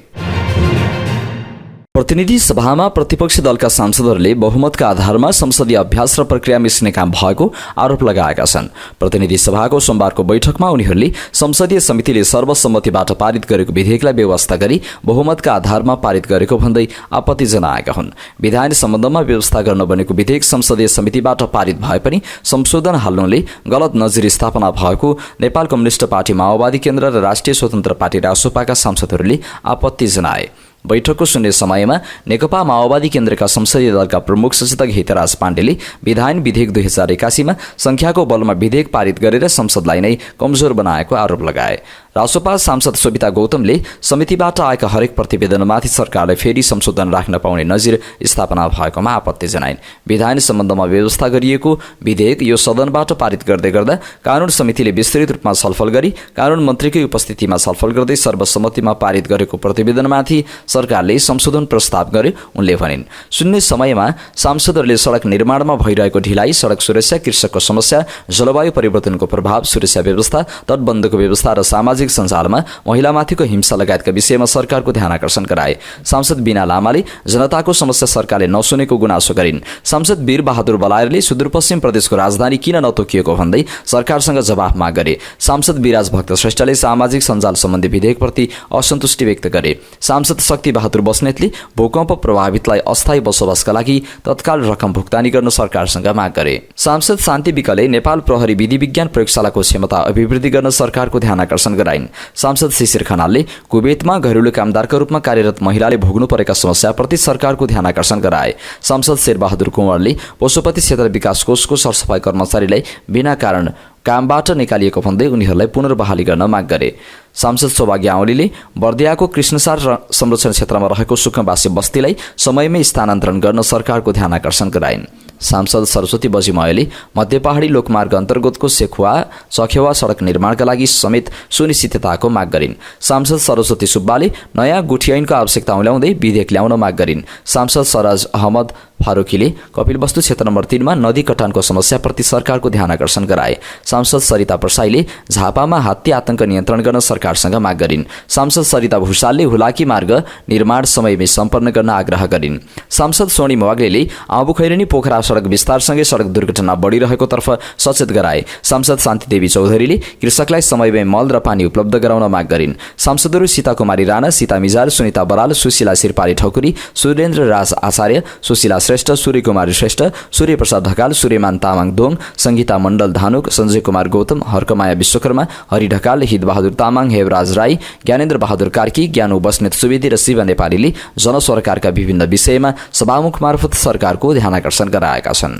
प्रतिनिधि सभामा प्रतिपक्षी दलका सांसदहरूले बहुमतका आधारमा संसदीय अभ्यास र प्रक्रिया मिच्ने काम भएको आरोप लगाएका छन्। प्रतिनिधि सभाको सोमबारको बैठकमा उनीहरूले संसदीय समितिले सर्वसम्मतिबाट पारित गरेको विधेयकलाई व्यवस्था गरी बहुमतका आधारमा पारित गरेको भन्दै आपत्ति जनाएका हुन्। विधायन सम्बन्धमा व्यवस्था गर्न बनेको विधेयक संसदीय समितिबाट पारित भए पनि संशोधन हाल्नुले गलत नजिर स्थापना भएको नेपाल कम्युनिस्ट पार्टी माओवादी केन्द्र र राष्ट्रिय स्वतन्त्र पार्टी रासोपाका सांसदहरूले आपत्ति जनाए। बैठकको शून्य समयमा नेकपा माओवादी केन्द्रका संसदीय दलका प्रमुख सचेतक हितराज पाण्डेले विधायन विधेयक 2081 मा संख्याको बलमा विधेयक पारित गरेर संसदलाई नै कमजोर बनाएको आरोप लगाए। रासोपा सांसद सोभिता गौतमले समितिबाट आएका हरेक प्रतिवेदनमाथि सरकारले फेरि संशोधन राख्न पाउने नजिर स्थापना भएकोमा आपत्ति जनाइन्। विधायन सम्बन्धमा व्यवस्था गरिएको विधेयक यो सदनबाट पारित गर्दै गर्दा कानून समितिले विस्तृत रूपमा छलफल गरी कानून मन्त्रीकै उपस्थितिमा छलफल गर्दै सर्वसम्मतिमा पारित गरेको प्रतिवेदनमाथि सरकारले संशोधन प्रस्ताव गर्यो उनले भनिन्। शून्य समयमा सांसदहरूले सडक निर्माणमा भइरहेको ढिलाइ, सडक सुरक्षा, कृषकको समस्या, जलवायु परिवर्तनको प्रभाव, सुरक्षा व्यवस्था, तटबन्धको व्यवस्था र सामाजिक सञ्जालमा महिलामाथिको हिंसा लगायतका विषयमा सरकारको ध्यानाकर्षण गराए। सांसद बिना लामाले जनताको समस्या सरकारले नसुनेको गुनासो गरिन्। सांसद वीर बहादुर बलायरले सुदूरपश्चिम प्रदेशको राजधानी किन नतोकिएको भन्दै सरकारसँग जवाफ माग गरे। सांसद विराज भक्त श्रेष्ठले सामाजिक सञ्जाल सम्बन्धी विधेयकप्रति असन्तुष्टि व्यक्त गरे। सांसद शक्ति बहादुर बस्नेतले भूकम्प प्रभावितलाई अस्थायी बसोबासका लागि तत्काल रकम भुक्तानी गर्न सरकारसँग माग गरे। सांसद शान्ति विकले नेपाल प्रहरी विधि विज्ञान प्रयोगशालाको क्षमता अभिवृद्धि गर्न सरकारको ध्यानाकर्षण गराइन्। सांसद शिशिर खनालले कुवेतमा घरेलु कामदारका रूपमा कार्यरत महिलाले भोग्नु परेका समस्याप्रति सरकारको ध्यानाकर्षण गराए। सांसद शेरबहादुर कुँवरले पशुपति क्षेत्र विकास कोषको सरसफाई कर्मचारीलाई बिना कारण कामबाट निकालिएको भन्दै उनीहरूलाई पुनर्बहाली गर्न माग गरे। सांसद सौभाग्य औलीले बर्दियाको कृष्णसार संरक्षण क्षेत्रमा रहेको सुखमवासी बस्तीलाई समयमै स्थानान्तरण गर्न सरकारको ध्यानाकर्षण गराइन्। सांसद सरस्वती बजिमयले मध्य पहाडी लोकमार्ग अन्तर्गतको सेखुवा सखेवा सडक निर्माणका लागि समेत सुनिश्चितताको माग गरिन्। सांसद सरस्वती सुब्बाले नयाँ गुठी ऐनको आवश्यकता उल्याउँदै विधेयक ल्याउन माग गरिन्। सांसद सराज अहमद फारूकीले कपिलवस्तु क्षेत्र नम्बर 3 मा नदी कटानको समस्याप्रति सरकारको ध्यानाकर्षण गराए। सांसद सरिता प्रसाईले झापामा हात्ती आतंक नियन्त्रण गर्न सरकारसँग माग गरिन्। सांसद सरिता भूषालले हुलाकी मार्ग निर्माण समयमै सम्पन्न गर्न आग्रह गरिन्। सांसद सोनी मवाग्लेले आबुखैरेनी पोखरा सडक विस्तारसँगै सडक दुर्घटना बढिरहेको तर्फ सचेत गराए। सांसद शान्तिदेवी चौधरीले कृषकलाई समयमै मल र पानी उपलब्ध गराउन माग गरिन्। सांसदहरू सीता कुमारी राणा, सीता मिजार, सुनिता बराल, सुशीला सिरपाली ठकुरी, सुरेन्द्र राज आचार्य, सुशीला श्रेष्ठ, सूर्य कुमार श्रेष्ठ, सूर्य प्रसाद ढकाल, सूर्यमान तामाङ दोङ, संगीता मण्डल धानुक, संजय कुमार गौतम, हर्कमाया विश्वकर्मा, हरि ढकाल, हितबहादुर तामाङ, हेवराज राई, ज्ञानेन्द्र बहादुर कार्की, ज्ञानु बस्नेत सुवेदी र शिव नेपालीले जनसरकारका विभिन्न विषयमा सभामुख मार्फत सरकारको ध्यानाकर्षण गराएका छन्।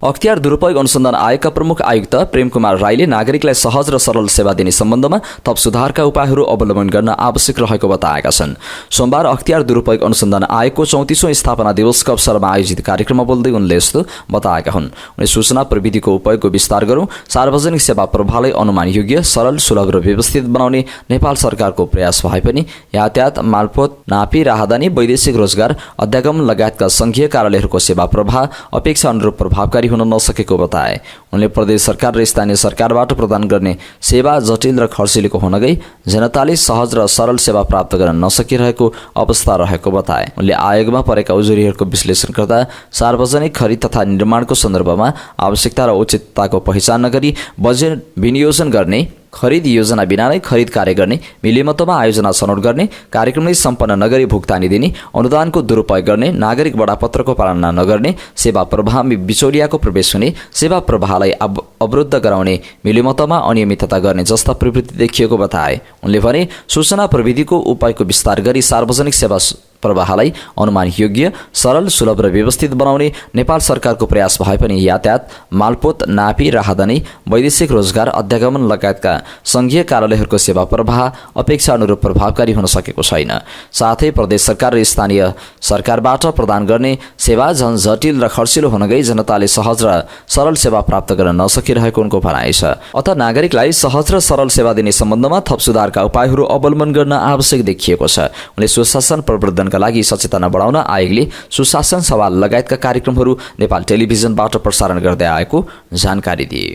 अख्तियार दुरुपयोग अनुसन्धान आयोगका प्रमुख आयुक्त प्रेम कुमार राईले नागरिकलाई सहज र सरल सेवा दिने सम्बन्धमा थप सुधारका उपायहरू अवलम्बन गर्न आवश्यक रहेको बताएका छन्। सोमबार अख्तियार दुरुपयोग अनुसन्धान आयोगको 34औं स्थापना दिवसको अवसरमा आयोजित कार्यक्रममा बोल्दै उनले यस्तो बताएका हुन्। उनले सूचना प्रविधिको उपयोगको विस्तार गरौं, सार्वजनिक सेवा प्रवाहलाई अनुमान योग्य, सरल, सुलभ र व्यवस्थित बनाउने नेपाल सरकारको प्रयास भए पनि यातायात, मालपोत, नापी, राहदानी, वैदेशिक रोजगार, अध्यागमन लगायतका संघीय कार्यालयहरूको सेवा प्रवाह अपेक्षा अनुरूप प्रभावकारी हुन नसकेको बताए। उनले प्रदेश सरकार र स्थानीय सरकारबाट प्रदान गर्ने सेवा जटिल र खर्चिलो हुन गई जनताले सहज र सरल सेवा प्राप्त गर्न नसकिरहेको अवस्था रहेको बताए। उनले आयोगमा परेका उजुरीहरूको विश्लेषण गर्दा सार्वजनिक खरिद तथा निर्माणको सन्दर्भमा आवश्यकता र उचितताको पहिचान नगरी बजेट विनियोजन गर्ने, खरिद योजना बिना नै खरिद कार्य गर्ने, मिलेमतोमा आयोजना छनौट गर्ने, कार्यक्रमले सम्पन्न नगरी भुक्तानी दिने, अनुदानको दुरुपयोग गर्ने, नागरिक बडापत्रको पालना नगर्ने, सेवा प्रवाहमा बिचौलियाको प्रवेश हुने, सेवा प्रवाहलाई अवरुद्ध गराउने, मिलेमतोमा अनियमितता गर्ने जस्ता प्रवृत्ति देखिएको बताए। उनले भने सूचना प्रविधिको उपायको विस्तार गरी सार्वजनिक सेवा प्रवाहलाई अनुमान योग्य, सरल, सुलभ र व्यवस्थित बनाउने नेपाल सरकारको प्रयास भए पनि यातायात, मालपोत, नापी, राहदानी, वैदेशिक रोजगार, अध्यागमन लगायतका संघीय कार्यालयहरूको सेवा प्रवाह अपेक्षा अनुरूप प्रभावकारी हुन सकेको छैन। साथै प्रदेश सरकार र स्थानीय सरकारबाट प्रदान गर्ने सेवा झन जटिल र खर्चिलो हुन गई जनताले सहज र सरल सेवा प्राप्त गर्न नसकिरहेको उनको भनाइ छ। अत नागरिकलाई सहज र सरल सेवा दिने सम्बन्धमा थप सुधारका उपायहरू अवलम्बन गर्न आवश्यक देखिएको छ। उनले सुशासन प्रवर्धनका लागि सचेतना बढाउन आयोगले सुशासन सवाल लगायतका कार्यक्रमहरू नेपाल टेलिभिजनबाट प्रसारण गर्दै आएको जानकारी दिए।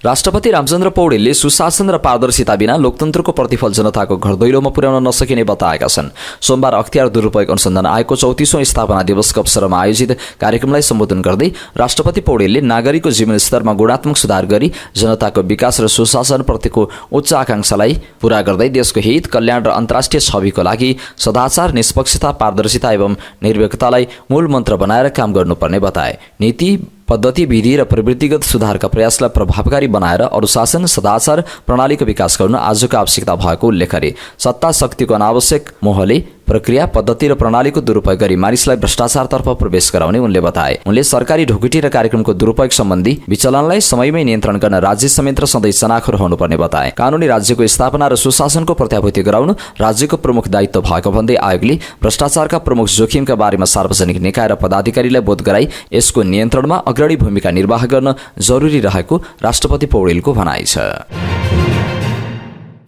राष्ट्रपति रामचन्द्र पौडेलले सुशासन र पारदर्शिता बिना लोकतन्त्रको प्रतिफल जनताको घर दैलोमा पुर्याउन नसकिने बताएका छन्। सोमबार अख्तियार दुरुपयोग अनुसन्धान आयोगको 34औं स्थापना दिवसको अवसरमा आयोजित कार्यक्रमलाई सम्बोधन गर्दै राष्ट्रपति पौडेलले नागरिकको जीवनस्तरमा गुणात्मक सुधार गरी जनताको विकास र सुशासनप्रतिको उच्च आकांक्षालाई पूरा गर्दै देशको हित, कल्याण र अन्तर्राष्ट्रिय छविको लागि सदाचार, निष्पक्षता, पारदर्शिता एवं निर्भीकतालाई मूल मन्त्र बनाएर काम गर्नुपर्ने बताए। नीति, पद्धति, विधि र प्रवृत्तिगत सुधारका प्रयासलाई प्रभावकारी बनाएर अनुशासन, सदाचार प्रणालीको विकास गर्न आजको आवश्यकता भएको उल्लेख गरे। सत्ता शक्तिको अनावश्यक मोहले प्रक्रिया, पद्धति र प्रणालीको दुरुपयोग गरी मानिसलाई भ्रष्टाचारतर्फ प्रवेश गराउने उनले बताए। उनले सरकारी ढुकुटी र कार्यक्रमको दुरुपयोग सम्बन्धी विचलनलाई समयमै नियन्त्रण गर्न राज्य समेत र सधैँ चनाखो रहनुपर्ने बताए। कानुनी राज्यको स्थापना र सुशासनको प्रत्याभूति गराउनु राज्यको प्रमुख दायित्व भएको भन्दै आयोगले भ्रष्टाचारका प्रमुख जोखिमका बारेमा सार्वजनिक निकाय र पदाधिकारीलाई बोध गराई यसको नियन्त्रणमा अग्रणी भूमिका निर्वाह गर्न जरुरी रहेको राष्ट्रपति पौडेलको भनाइ छ।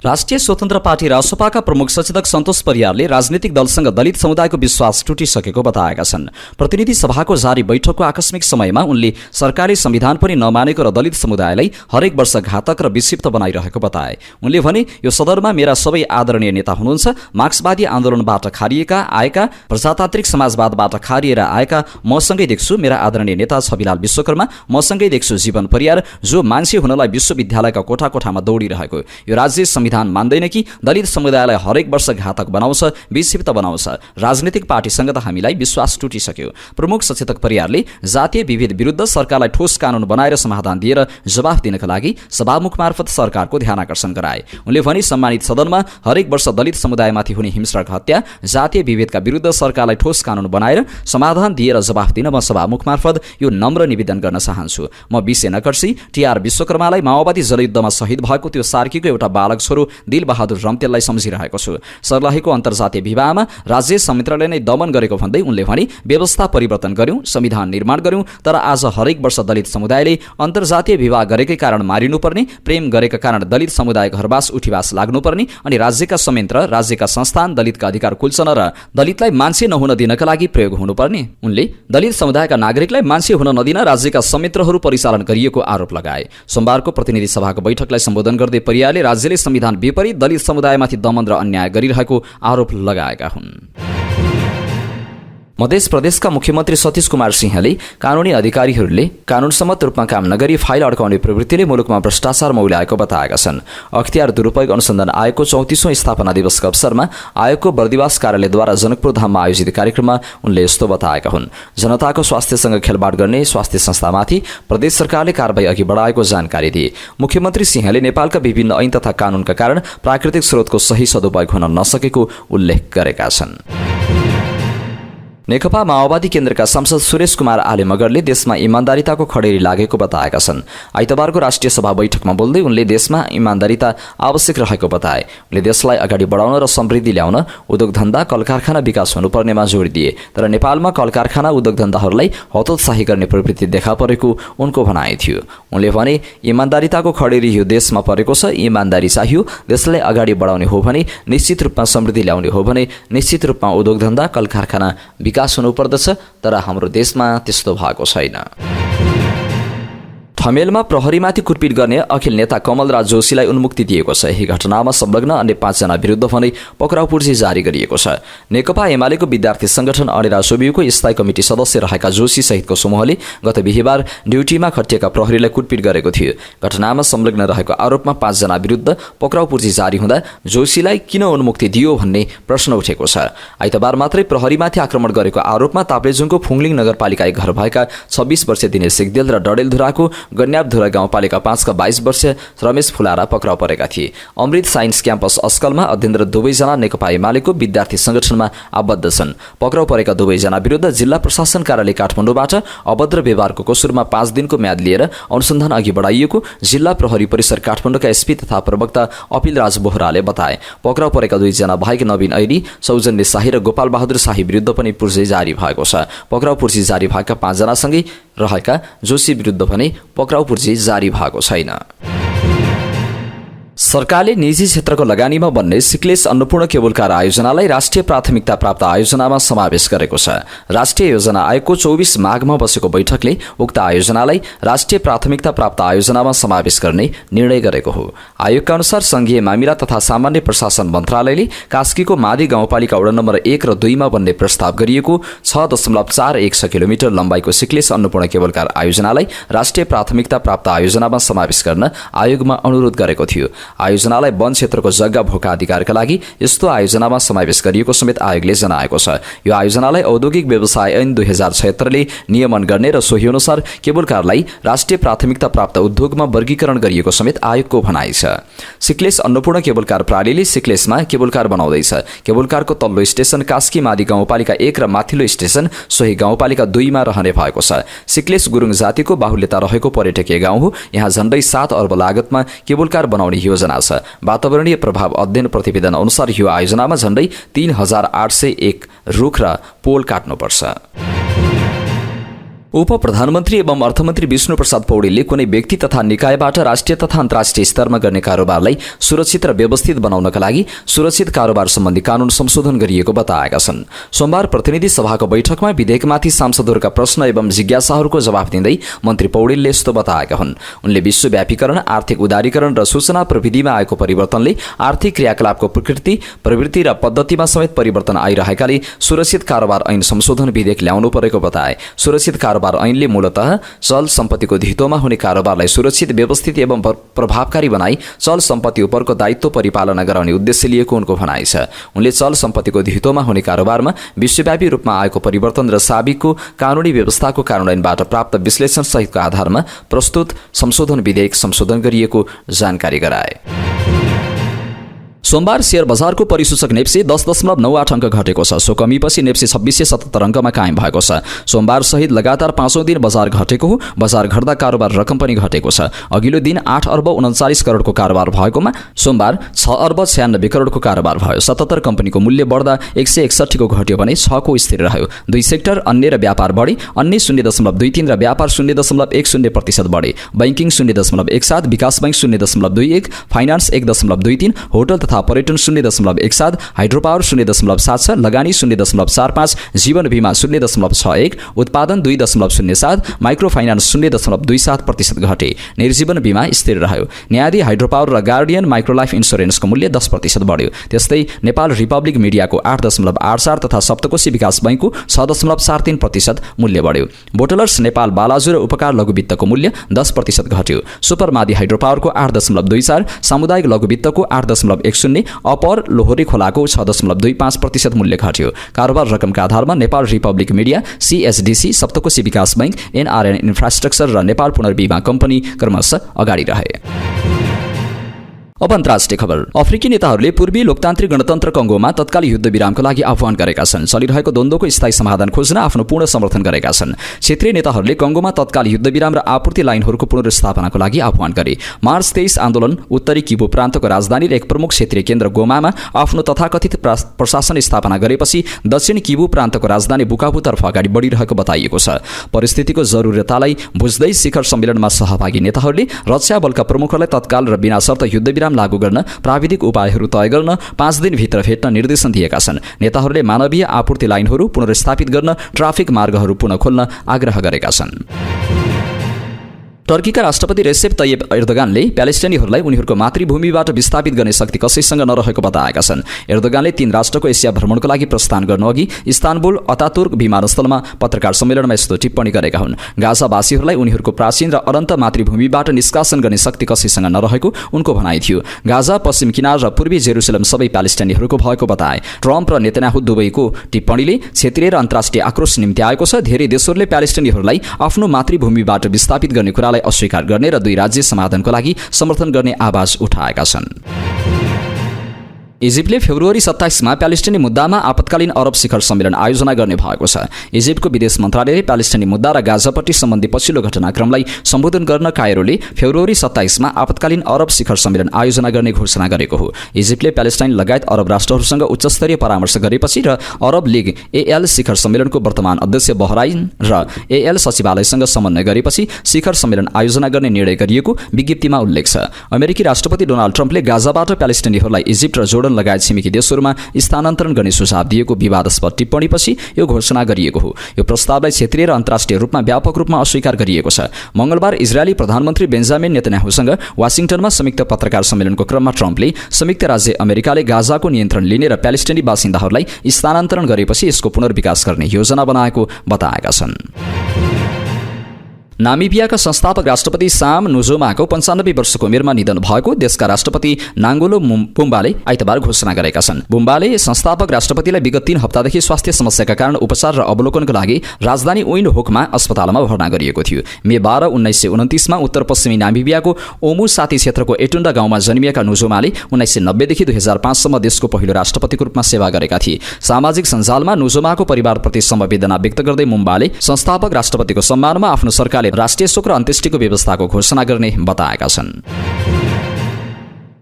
राष्ट्रिय स्वतन्त्र पार्टी रासपाका प्रमुख सचेतक सन्तोष परियारले राजनीतिक दलसँग दलित समुदायको विश्वास टुटिसकेको बताएका छन्। प्रतिनिधि सभाको जारी बैठकको आकस्मिक समयमा उनले सरकारले संविधान पनि नमानेको र दलित समुदायलाई हरेक वर्ष घातक र विक्षिप्त बनाइरहेको बताए। उनले भने यो सदनमा मेरा सबै आदरणीय नेता हुनुहुन्छ। मार्क्सवादी आन्दोलनबाट खारिएका आएका, प्रजातान्त्रिक समाजवादबाट खारिएर आएका मसँगै देख्छु मेरा आदरणीय नेता छविलाल विश्वकर्मा, मसँगै देख्छु जीवन परियार जो मान्छे हुनलाई विश्वविद्यालयका कोठा कोठामा दौडिरहेको। यो राज्य संविधान मान्दैन कि दलित समुदायलाई हरेक वर्ष घातक बनाउँछ, विक्षिप्त बनाउँछ। राजनीतिक पार्टीसँग त हामीलाई विश्वास टुटिसक्यो। प्रमुख सचेतक परियारले जातीय विभेद विरुद्ध सरकारलाई ठोस कानून बनाएर समाधान दिएर जवाफ दिनका लागि सभामुख मार्फत सरकारको ध्यानकर्षण गराए। उनले भने सम्मानित सदनमा हरेक वर्ष दलित समुदायमाथि हुने हिंसक हत्या, जातीय विभेदका विरुद्ध सरकारलाई ठोस कानून बनाएर समाधान दिएर जवाफ दिन म सभामुख मार्फत यो नम्र निवेदन गर्न चाहन्छु। म विषय नकर्सी टीआर विश्वकर्मालाई माओवादी जनयुद्धमा शहीद भएको त्यो सार्कीको एउटा बालक छोरो दिलबहादुर रम्तेललाई सम्झिरहेको छु। सर्लाहीको अन्तर्जातीय विवाहमा राज्य संयन्त्रले नै दमन गरेको भन्दै उनले भने व्यवस्था परिवर्तन गर्यौं, संविधान निर्माण गर्यौं, तर आज हरेक वर्ष दलित समुदायले अन्तर्जातीय विवाह गरेकै कारण मारिनुपर्ने, प्रेम गरेका कारण दलित समुदाय घरवास उठीवास लाग्नुपर्ने अनि राज्यका संयन्त्र, राज्यका संस्थान दलितका अधिकार कुल्चन र दलितलाई मान्छे नहुन दिनका लागि प्रयोग हुनुपर्ने। उनले दलित समुदायका नागरिकलाई मान्छे हुन नदिन राज्यका संयन्त्रहरू परिचालन गरिएको आरोप लगाए। सोमबारको प्रतिनिधि सभाको बैठकलाई सम्बोधन गर्दै परियारले राज्यले संविधान विपरीत दलित समुदायमाथि दमन र अन्याय गरिरहेको आरोप लगाएका हुन्। मध्य प्रदेशका मुख्यमन्त्री सतीश कुमार सिंहले कानुनी अधिकारीहरूले कानुनसम्मत रूपमा काम नगरी फाइल अड्काउने प्रवृत्तिले मुलुकमा भ्रष्टाचार मौल्याएको बताएका छन्। अख्तियार दुरुपयोग अनुसन्धान आयोगको 34औं स्थापना दिवसको अवसरमा आयोगको बर्दिवास कार्यालयद्वारा जनकपुर धाममा आयोजित कार्यक्रममा उनले यस्तो बताएका हुन्। जनताको स्वास्थ्यसँग खेलबाड गर्ने स्वास्थ्य संस्थामाथि प्रदेश सरकारले कारबाही अघि बढाएको जानकारी दिए। मुख्यमन्त्री सिंहले नेपालका विभिन्न ऐन तथा कानुनका कारण प्राकृतिक स्रोतको सही सदुपयोग हुन नसकेको उल्लेख गरेका छन्। नेकपा माओवादी केन्द्रका सांसद सुरेश कुमार आले मगरले देशमा इमान्दारिताको खडेरी लागेको बताएका छन्। आइतबारको राष्ट्रिय सभा बैठकमा बोल्दै उनले देशमा इमान्दारिता आवश्यक रहेको बताए। उनले देशलाई अगाडि बढाउन र समृद्धि ल्याउन उद्योग धन्दा, कल कारखाना विकास हुनुपर्नेमा जोड दिए। तर नेपालमा कल कारखाना, उद्योग धन्दाहरूलाई हतोत्साही गर्ने प्रवृत्ति देखा परेको उनको भनाइ थियो। उनले भने इमान्दारिताको खडेरी यो देशमा परेको छ। इमान्दारी चाहियो, देशलाई अगाडि बढाउने हो भने, निश्चित रूपमा समृद्धि ल्याउने हो भने निश्चित रूपमा उद्योग धन्दा, कल कारखाना विकास हुनुपर्दछ। तर हाम्रो देशमा त्यस्तो भएको छैन। ठमेलमा प्रहरीमाथि कुटपिट गर्ने अखिल नेता कमलराज जोशीलाई उन्मुक्ति दिएको छ। यही घटनामा संलग्न अन्य 5 जना विरुद्ध भने पक्राउ पूर्जी जारी गरिएको छ। नेकपा एमालेको विद्यार्थी संगठन अडेरा सोबियुको स्थायी कमिटी सदस्य रहेका जोशी सहितको समूहले गत बिहीबार ड्युटीमा खटिएका प्रहरीलाई कुटपिट गरेको थियो। घटनामा संलग्न रहेको आरोपमा 5 जना विरुद्ध पक्राउ पूर्जी जारी हुँदा जोशीलाई किन उन्मुक्ति दियो भन्ने प्रश्न उठेको छ। आइतबार मात्रै प्रहरीमाथि आक्रमण गरेको आरोपमा ताप्लेजुङको फुङलिङ नगरपालिका घर भएका 26 वर्षीय दिनेश सिगदेल र डडेलधुराको गन्याबधुरा गाउँपालिका 5 का 22 वर्षीय रमेश फुलारा पक्राउ परेका थिए। अमृत साइन्स क्याम्पस अस्कलमा अध्ययनरत दुवैजना नेकपा एमालेको विद्यार्थी संगठनमा आबद्ध छन्। पक्राउ परेका दुवैजना विरुद्ध जिल्ला प्रशासन कार्यालय काठमाडौँबाट अभद्र व्यवहारको कसुरमा 5 दिनको म्याद लिएर अनुसन्धान अघि बढाइएको जिल्ला प्रहरी परिसर काठमाडौँका एसपी तथा प्रवक्ता अपिल राज बोहराले बताए। पक्राउ परेका दुईजना बाहेक नवीन ऐली, सौजन्य शाही र गोपाल बहादुर शाही विरुद्ध पनि पुर्जी जारी भएको छ। पक्राउ पुर्जी जारी भएका 5 जनासँगै रहेका जोशी विरुद्ध भने पक्राउ पुर्जी जारी भएको छैन। सरकारले निजी क्षेत्रको लगानीमा बन्ने सिक्लेस अन्नपूर्ण केबल कार आयोजनालाई राष्ट्रिय प्राथमिकता प्राप्त आयोजनामा समावेश गरेको छ। राष्ट्रिय योजना आयोगको 24 माघमा बसेको बैठकले उक्त आयोजनालाई राष्ट्रिय प्राथमिकता प्राप्त आयोजनामा समावेश गर्ने निर्णय गरेको हो। आयोगका अनुसार संघीय मामिला तथा सामान्य प्रशासन मन्त्रालयले कास्कीको मादी गाउँपालिका वडा नम्बर 1 र 2 मा बन्ने प्रस्ताव गरिएको 6.416 किलोमिटर लम्बाइको सिक्लेस अन्नपूर्ण केबल कार आयोजनालाई राष्ट्रिय प्राथमिकता प्राप्त आयोजनामा समावेश गर्न आयोगमा अनुरोध गरेको थियो। आयोजनालाई वन क्षेत्रको जग्गा भोका अधिकारका लागि यस्तो आयोजनामा समावेश गरिएको समेत आयोगले जनाएको छ। यो आयोजनालाई औद्योगिक व्यवसाय ऐन 2076 ले नियमन गर्ने र सोही अनुसार केबल कारलाई राष्ट्रिय प्राथमिकता प्राप्त उद्योगमा वर्गीकरण गरिएको समेत आयोगको भनाइ छ। सिक्लेस अन्नपूर्ण केबल कार प्रणालीले सिक्लेसमा केबल कार बनाउँदैछ। केबल कारको तल्लो स्टेसन कास्की मादी गाउँपालिका 1 र माथिल्लो स्टेसन सोही गाउँपालिका 2 मा रहने भएको छ। सिक्लेस गुरुङ जातिको बाहुल्यता रहेको पर्यटकीय गाउँ हो। यहाँ झण्डै 7 अर्ब लागतमा केबल कार बनाउने योजना छ। वातावरणीय प्रभाव अध्ययन प्रतिवेदन अनुसार यो आयोजनामा झण्डै 3801 रुख र पोल काट्नुपर्छ। उप प्रधानमन्त्री एवं अर्थमन्त्री विष्णु प्रसाद पौडेलले कुनै व्यक्ति तथा निकायबाट राष्ट्रिय तथा अन्तर्राष्ट्रिय स्तरमा गर्ने कारोबारलाई सुरक्षित र व्यवस्थित बनाउनका लागि सुरक्षित कारोबार सम्बन्धी कानून संशोधन गरिएको बताएका छन्। सोमबार प्रतिनिधि सभाको बैठकमा विधेयकमाथि सांसदहरूका प्रश्न एवं जिज्ञासाहरूको जवाफ दिँदै मन्त्री पौडेलले यस्तो बताएका हुन्। उनले विश्वव्यापीकरण, आर्थिक उदारीकरण र सूचना प्रविधिमा आएको परिवर्तनले आर्थिक क्रियाकलापको प्रवृत्ति र पद्धतिमा समेत परिवर्तन आइरहेकाले सुरक्षित कारोबार ऐन संशोधन विधेयक ल्याउनु परेको बताए। सुरक्षित कारोबार ऐनले मूलतः चल सम्पत्तिको धितोमा हुने कारोबारलाई सुरक्षित, व्यवस्थित एवं प्रभावकारी बनाई चल सम्पत्ति उपरको दायित्व परिपालना गराउने उद्देश्य लिएको उनको भनाइ छ। उनले चल सम्पत्तिको धितोमा हुने कारोबारमा विश्वव्यापी रूपमा आएको परिवर्तन र साबिकको कानूनी व्यवस्थाको कार्यान्वयनबाट प्राप्त विश्लेषण सहितको आधारमा प्रस्तुत संशोधन विधेयक संशोधन गरिएको जानकारी गराए। सोमबार शेयर बजारको परिसूचक नेप्से 10.98 अङ्क घटेको छ। सो कमीपछि नेप्से 2677 अङ्कमा कायम भएको छ। सोमबार सहित लगातार 5औं दिन बजार घटेको हो। बजार घट्दा कारोबार रकम पनि घटेको छ। अघिल्लो दिन 8 अर्ब 39 करोडको कारोबार भएकोमा सोमबार 6 अर्ब 96 करोडको कारोबार भयो। 77 कम्पनीको मूल्य बढ्दा 161 को घट्यो भने 6 को स्थिर रह्यो। 2 सेक्टर अन्य र व्यापार बढे। अन्य 0.23 र व्यापार 0.10% बढे। बैंकिङ 0.17, विकास बैंक 0.21, फाइनान्स 1.23, होटल तथा पर्यटन 0.17, हाइड्रोपावर 0.76, लगानी 0.45, जीवन बीमा 0.61, उत्पादन 2.07, माइक्रो फाइनान्स 0.27% घटे। निर्जीवन बीमा स्थिर रह्यो। न्यायाधि, हाइड्रोपावर र गार्डियन माइक्रोलाइफ इन्स्योरेन्सको मूल्य 10% बढ्यो। त्यस्तै नेपाल रिपब्लिक मिडियाको 8.84 तथा सप्तकोशी विकास बैंकको 6.43% मूल्य बढ्यो। बोटलर्स नेपाल बालाजु र उपकार लघुवित्तको मूल्य 10% घट्यो। सुपर मादी हाइड्रोपावरको 8.24, सामुदायिक लघुवित्तको 8.10, अपर लोहोरी खोलाको 6.25% मूल्य घट्यो। कारोबार रकमका आधारमा Nepal Republic media, CSDC, Saptakoshi विकास बैंक, NRN इन्फ्रास्ट्रक्चर र नेपाल पुनर्बीमा कम्पनी क्रमशः अगाडि रहे। अब अन्तर्राष्ट्रिय खबर। अफ्रिकी नेताहरूले पूर्वी लोकतान्त्रिक गणतन्त्र कङ्गोमा तत्कालीन युद्ध विरामको लागि आह्वान गरेका छन्। चलिरहेको द्वन्द्वको स्थायी समाधान खोज्न आफ्नो पूर्ण समर्थन गरेका छन्। क्षेत्रीय नेताहरूले कङ्गोमा तत्कालीन युद्ध विराम र आपूर्ति लाइनहरूको पुनर्स्थापनाको लागि आह्वान गरे। मार्च 23 आन्दोलन उत्तरी किबु प्रान्तको राजधानी र एक प्रमुख क्षेत्रीय केन्द्र गोमामा आफ्नो तथाकथित प्रशासन स्थापना गरेपछि दक्षिण किबु प्रान्तको राजधानी बुकाबुतर्फ अगाडि बढिरहेको बताइएको छ। परिस्थितिको जरुरतलाई बुझ्दै शिखर सम्मेलनमा सहभागी नेताहरूले रक्षा बलका प्रमुखहरूलाई तत्काल र बिना शर्त युद्ध लागू गर्न प्राविधिक उपायहरू तय गर्न 5 दिनभित्र भेट्न निर्देशन दिएका छन्। नेताहरूले मानवीय आपूर्ति लाइनहरू पुनर्स्थापित गर्न ट्राफिक मार्गहरू पुनः खोल्न आग्रह गरेका छन्। टर्कीका राष्ट्रपति रेसेप तय्यप एर्दोगानले प्यालेस्टाइनीहरूलाई उनीहरूको मातृभूमिबाट विस्थापित गर्ने शक्ति कसैसँग नरहेको बताएका छन्। एर्दोगानले 3 राष्ट्रको एसिया भ्रमणको लागि प्रस्थान गर्नुअघि इस्तानबुल अतातुर्क विमानस्थलमा पत्रकार सम्मेलनमा यस्तो टिप्पणी गरेका हुन्। गाजावासीहरूलाई उनीहरूको प्राचीन र अनन्त मातृभूमिबाट निष्कासन गर्ने शक्ति कसैसँग नरहेको उनको भनाइ थियो। गाजा, पश्चिम किनार र पूर्वी जेरुसलेम सबै प्यालेस्टाइनीहरूको भएको बताए। ट्रम्प र नेतन्याहु दुवैको टिप्पणीले क्षेत्रीय र अन्तर्राष्ट्रिय आक्रोश निम्ति आएको छ। धेरै देशहरूले प्यालेस्टाइनीहरूलाई आफ्नो मातृभूमिबाट विस्थापित गर्ने कुरा समझौतालाई अस्वीकार गर्ने र दुई राज्य समाधानको लागि समर्थन गर्ने आवाज उठाएका छन्। इजिप्टले फेब्रुअरी 27मा प्यालेस्टिनी मुद्दामा आपतकालीन अरब शिखर सम्मेलन आयोजना गर्ने भएको छ। इजिप्टको विदेश मन्त्रालयले प्यालेस्टिनी मुद्दा र गाजापट्टि सम्बन्धी पछिल्लो घटनाक्रमलाई सम्बोधन गर्न कायरोले फेब्रुअरी 27मा आपतकालीन अरब शिखर सम्मेलन आयोजना गर्ने घोषणा गरेको हो। इजिप्टले प्यालेस्टाइन लगायत अरब राष्ट्रहरूसँग उच्चस्तरीय परामर्श गरेपछि र अरब लीग एएल शिखर सम्मेलनको वर्तमान अध्यक्ष बहराइन र एएल सचिवालयसँग समन्वय गरेपछि शिखर सम्मेलन आयोजना गर्ने निर्णय गरिएको विज्ञप्तिमा उल्लेख छ। अमेरिकी राष्ट्रपति डोनाल्ड ट्रम्पले गाजाबाट प्यालेस्टिनीहरूलाई इजिप्ट र जोर्डन लगायत छिमेकी देशहरूमा स्थानान्तरण गर्ने सुझाव दिएको विवादास्पद टिप्पणीपछि यो घोषणा गरिएको हो। यो प्रस्तावलाई क्षेत्रीय र अन्तर्राष्ट्रिय रूपमा व्यापक रूपमा अस्वीकार गरिएको छ। मंगलबार इजरायली प्रधानमन्त्री बेन्जामिन नेतन्याहुसँग वाशिङटनमा संयुक्त पत्रकार सम्मेलनको क्रममा ट्रम्पले संयुक्त राज्य अमेरिकाले गाजाको नियन्त्रण लिने र प्यालेस्टिनी बासिन्दाहरूलाई स्थानान्तरण गरेपछि यसको पुनर्विकास गर्ने योजना बनाएको बताएका छन्। नामिबियाका संस्थापक राष्ट्रपति साम नुजोमाको 95 वर्षको उमेरमा निधन भएको देशका राष्ट्रपति नाङ्गोलो बुम्बाले आइतबार घोषणा गरेका छन्। बुम्बाले संस्थापक राष्ट्रपतिलाई विगत 3 हप्तादेखि स्वास्थ्य समस्याका कारण उपचार र अवलोकनको लागि राजधानी विन्डहोकमा अस्पतालमा भर्ना गरिएको थियो। मे 12, 1929मा उत्तर पश्चिमी नामिबियाको ओमु साती क्षेत्रको एटुन्डा गाउँमा जन्मिएका नुजोमाले 1990 देखि 2005 सम्म देशको पहिलो राष्ट्रपतिको रूपमा सेवा गरेका थिए। सामाजिक सञ्जालमा नुजोमाको परिवारप्रति समवेदना व्यक्त गर्दै मुम्बाले संस्थापक राष्ट्रपतिको सम्मानमा आफ्नो सरकारले राष्ट्रिय शोक र अन्त्येष्टिको व्यवस्थाको घोषणा गर्ने बताएका छन्।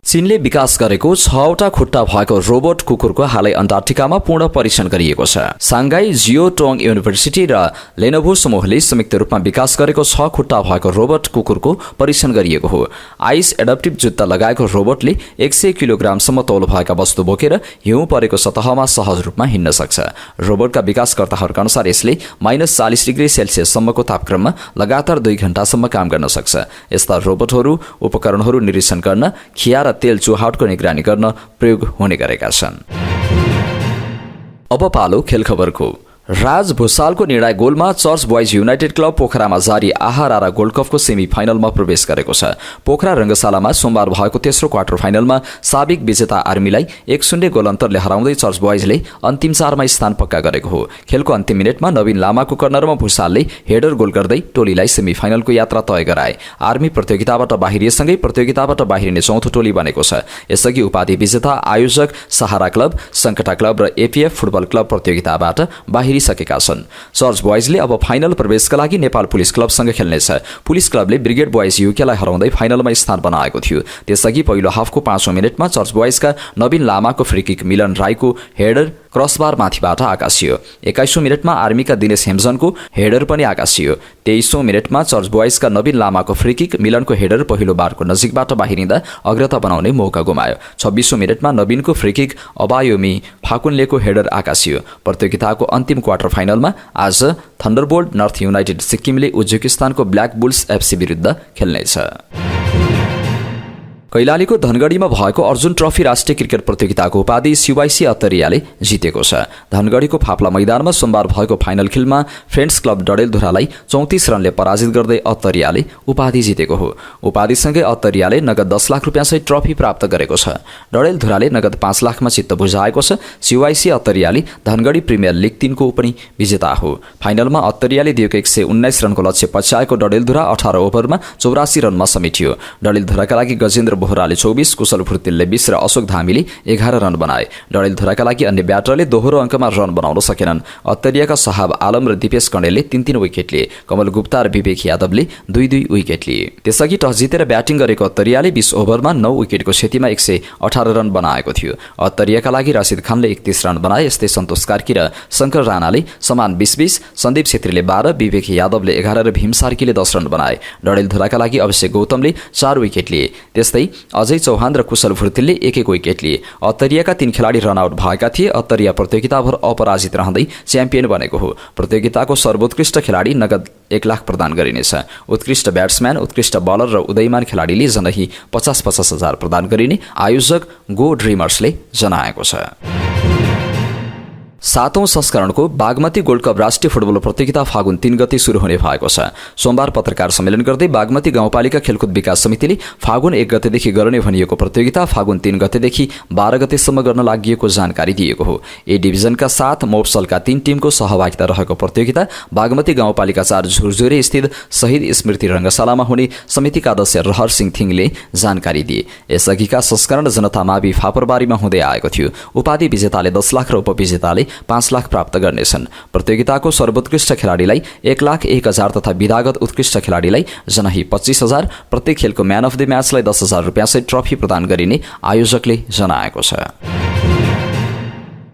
चीनले विकास गरेको 6वटा खुट्टा भएको रोबोट कुकुरको हालै अन्टार्कटिकामा पूर्ण परीक्षण गरिएको छ। सांघाई जियोटोङ युनिभर्सिटी र लेनोभो समूहले संयुक्त रूपमा विकास गरेको 6 खुट्टा भएको रोबोट कुकुरको परीक्षण गरिएको हो। आइस एडप्टिभ जुत्ता लगाएको रोबोटले 100 किलोग्रामसम्म तौल भएका वस्तु बोकेर हिउँ परेको सतहमा सहज रूपमा हिँड्न सक्छ। रोबोटका विकासकर्ताहरूका अनुसार यसले -40 डिग्री सेल्सियससम्मको तापक्रममा लगातार 2 घण्टासम्म काम गर्न सक्छ। यस्ता रोबोटहरू उपकरणहरू निरीक्षण गर्न, खिया र तेल चुहावटको निगरानी गर्न प्रयोग हुने गरेका छन्। अब पालो खेल खबरको। राज भुसालको निर्णायक गोलमा चर्च बोइज युनाइटेड क्लब पोखरामा जारी आहारा गोल्ड कपको सेमी फाइनलमा प्रवेश गरेको छ। पोखरा रंगशालामा सोमबार भएको तेस्रो क्वार्टर फाइनलमा साबिक विजेता आर्मीलाई 1-0 गोल अन्तरले हराउँदै चर्च बोइजले अन्तिम 4मा स्थान पक्का गरेको हो। खेलको अन्तिम मिनेटमा नवीन लामाको कर्नरमा भुसालले हेडर गोल गर्दै टोलीलाई सेमी फाइनलको यात्रा तय गराए। आर्मी प्रतियोगिताबाट बाहिरिएसँगै प्रतियोगिताबाट बाहिरिने चौथो टोली बनेको छ। यसअघि उपाधि विजेता आयोजक सहारा क्लब, सङ्कटा क्लब र एपीएफ फुटबल क्लब प्रतियोगिताबाट सकेका छन्। चर्च बोइजले अब फाइनल प्रवेशका लागि नेपाल पुलिस क्लबसँग खेल्नेछ। पुलिस क्लबले ब्रिगेड बोइज युकेलाई हराउँदै फाइनलमा स्थान बनाएको थियो। त्यसअघि पहिलो हाफको 5औं मिनेटमा चर्च बोइजका नवीन लामाको फ्रीकिक मिलन राईको हेडर क्रसबार माथिबाट आकाशियो। 21औं मिनेटमा आर्मीका दिनेश हेम्जनको हेडर पनि आकाशियो। 23औं मिनेटमा चर्च बोइजका नवीन लामाको फ्रीकिक मिलनको हेडर पहिलो बारको नजिकबाट बाहिरिँदा अग्रता बनाउने मौका गुमायो। 26औं मिनेटमा नवीनको फ्रीकिक अबायोमी फाकुनलेको हेडर आकाशियो। प्रतियोगिताको अन्तिम क्वार्टर फाइनलमा आज थन्डरबोल्ट नर्थ युनाइटेड सिक्किमले उज्बेकिस्तानको ब्ल्याक बुल्स एफसी विरुद्ध खेल्नेछ। कैलालीको धनगढीमा भएको अर्जुन ट्रफी राष्ट्रिय क्रिकेट प्रतियोगिताको उपाधि सिवाइसी अत्तरियाले जितेको छ। धनगढीको फाप्ला मैदानमा सोमबार भएको फाइनल खेलमा फ्रेन्ड्स क्लब डडेलधुरालाई 34 रनले पराजित गर्दै अत्तरियाले उपाधि जितेको हो। उपाधिसँगै अत्तरियाले नगद 10 लाख रुपियाँसहित ट्रफी प्राप्त गरेको छ। डडेलधुराले नगद 5 लाखमा चित्त बुझाएको छ। सिवाइसी अत्तरियाले धनगढी प्रिमियर लिग 3 को पनि विजेता हो। फाइनलमा अत्तरियाले दिएको 119 रनको लक्ष्य पछ्याएको डडेलधुरा 18 ओभरमा 84 रनमा समेटियो। डडेलधुराका लागि गजेन्द्र बोहराले 24, कुशल फुर्तिलले 20 र अशोक धामीले 11 रन बनाए। डडेलधुराका लागि अन्य ब्याटरले दोहोरो अङ्कमा रन बनाउन सकेनन्। अत्तरियाका साहब आलम र दिपेश कणेलले 3-3 विकेट लिए। कमल गुप्ता र विवेक यादवले 2-2 विकेट लिए। त्यसअघि टस जितेर ब्याटिङ गरेको अत्तरियाले 20 ओभरमा 9 विकेटको क्षतिमा 118 रन बनाएको थियो। अत्तरियाका लागि रसिद खानले 31 रन बनाए। यस्तै सन्तोष कार्की र शङ्कर राणाले समान 20-20, सन्दीप छेत्रीले 12, विवेक यादवले 11 र भीम सार्कीले 10 रन बनाए। डडेलधुराका लागि अभिषेक गौतमले 4 विकेट लिए। त्यस्तै अजय चौहान र कुशल फुर्तिलले 1-1 विकेट लिए। अत्तरियाका 3 खेलाडी रनआउट भएका थिए। अत्तरिया प्रतियोगिताभर अपराजित रहँदै च्याम्पियन बनेको हो। प्रतियोगिताको सर्वोत्कृष्ट खेलाडी नगद 1 लाख प्रदान गरिनेछ। उत्कृष्ट ब्याट्सम्यान, उत्कृष्ट बलर र उदयमान खेलाडीले जनै 50-50 हजार प्रदान गरिने आयोजक गो ड्रिमर्सले जनाएको छ। 7औं संस्करणको बागमती गोल्ड कप राष्ट्रिय फुटबल प्रतियोगिता फागुन 3 गते सुरु हुने भएको छ। सोमबार पत्रकार सम्मेलन गर्दै बागमती गाउँपालिका खेलकुद विकास समितिले फागुन 1 गतेदेखि गर्ने भनिएको प्रतियोगिता फागुन 3 गतेदेखि 12 गतेसम्म गर्न लागि जानकारी दिएको हो। ए डिभिजनका 7 मोफसलका 3 टिमको सहभागिता रहेको प्रतियोगिता बागमती गाउँपालिका 4 झुरझुरे स्थित शहीद स्मृति रङ्गशालामा हुने समितिका अध्यक्ष रहर सिंह थिङले जानकारी दिए। यसअघिका संस्करण जनता मावि फापरबारीमा हुँदै आएको थियो। उपाधि विजेताले 10 लाख र उपविजेताले 5 लाख प्राप्त गर्नेछन्। प्रतियोगिताको सर्वोत्कृष्ट खेलाडीलाई 1,01,000 तथा विधागत उत्कृष्ट खेलाडीलाई जनाही 25,000, प्रत्येक खेलको म्यान अफ द म्याचलाई 10,000 रुपियाँ सहित ट्रफी प्रदान गरिने आयोजकले जनाएको छ।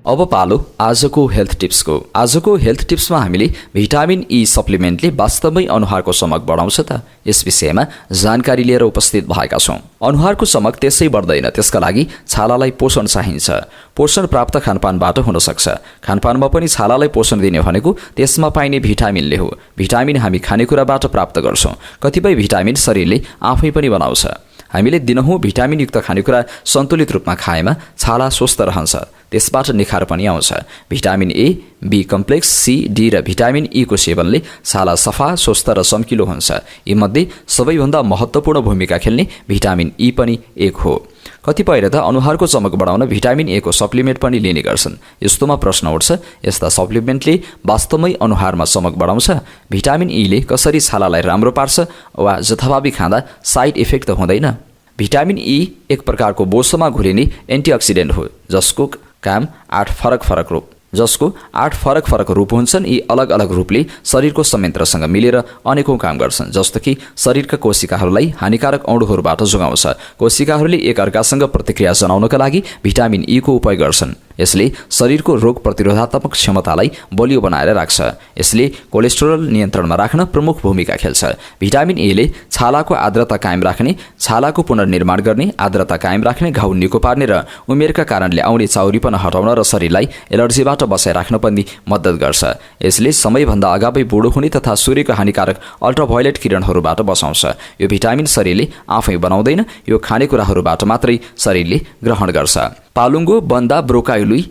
अब पालो आजको हेल्थ टिप्सको। आजको हेल्थ टिप्समा हामीले भिटामिन ई सप्लिमेन्टले वास्तवमै अनुहारको चमक बढाउँछ त, यस विषयमा जानकारी लिएर उपस्थित भएका छौँ। अनुहारको चमक त्यसै बढ्दैन, त्यसका लागि छालालाई पोषण चाहिन्छ। पोषण प्राप्त खानपानबाट हुन सक्छ। खानपानमा पनि छालालाई पोषण दिने भनेको त्यसमा पाइने भिटामिनले हो। भिटामिन हामी खानेकुराबाट प्राप्त गर्छौँ। कतिपय भिटामिन शरीरले आफै पनि बनाउँछ। हामीले दिनहुँ भिटामिनयुक्त खानेकुरा सन्तुलित रूपमा खाएमा छाला स्वस्थ रहन्छ, त्यसबाट निखार पनि आउँछ। Vitamin A, B complex, C, D र भिटामिन ई को सेवनले छाला सफा, स्वस्थ र चम्किलो हुन्छ। यीमध्ये सबैभन्दा महत्त्वपूर्ण भूमिका खेल्ने भिटामिन ई पनि एक हो। कतिपयले त अनुहारको चमक बढाउन भिटामिन ए को सप्लिमेन्ट पनि लिने गर्छन्। यस्तोमा प्रश्न उठ्छ, यस्ता सप्लिमेन्टले वास्तवमै अनुहारमा चमक बढाउँछ? भिटामिन ईले कसरी छालालाई राम्रो पार्छ वा जथाभावी खाँदा साइड इफेक्ट त हुँदैन? भिटामिन ई एक प्रकारको बोसोमा घुलिने एन्टिअक्सिडेन्ट हो जसको काम 8 फरक फरक रूप हुन्छन्। यी अलग अलग रूपले शरीरको संयन्त्रसँग मिलेर अनेकौं काम गर्छन्, जस्तो कि शरीरका कोशिकाहरूलाई हानिकारक अणुहरूबाट जोगाउँछ। कोशिकाहरूले एक अर्कासँग प्रतिक्रिया जनाउनका लागि भिटामिन ई को उपयोग गर्छन्। यसले शरीरको रोग प्रतिरोधात्मक क्षमतालाई बलियो बनाएर राख्छ। यसले कोलेस्टेरोल नियन्त्रणमा राख्न प्रमुख भूमिका खेल्छ। भिटामिन एले छालाको आर्द्रता कायम राख्ने, छालाको पुनर्निर्माण गर्ने, आर्द्रता कायम राख्ने, घाउ निको पार्ने र उमेरका कारणले आउने चाउरीपन हटाउन र शरीरलाई एलर्जीबाट बचाइराख्न पनि मद्दत गर्छ। यसले समयभन्दा अगावै बुढो हुने तथा सूर्यको हानिकारक अल्ट्राभायोलेट किरणहरूबाट बचाउँछ। यो भिटामिन शरीरले आफै बनाउँदैन, यो खानेकुराहरूबाट मात्रै शरीरले ग्रहण गर्छ। पालुङ्गो, बन्दा, ब्रोकाउली,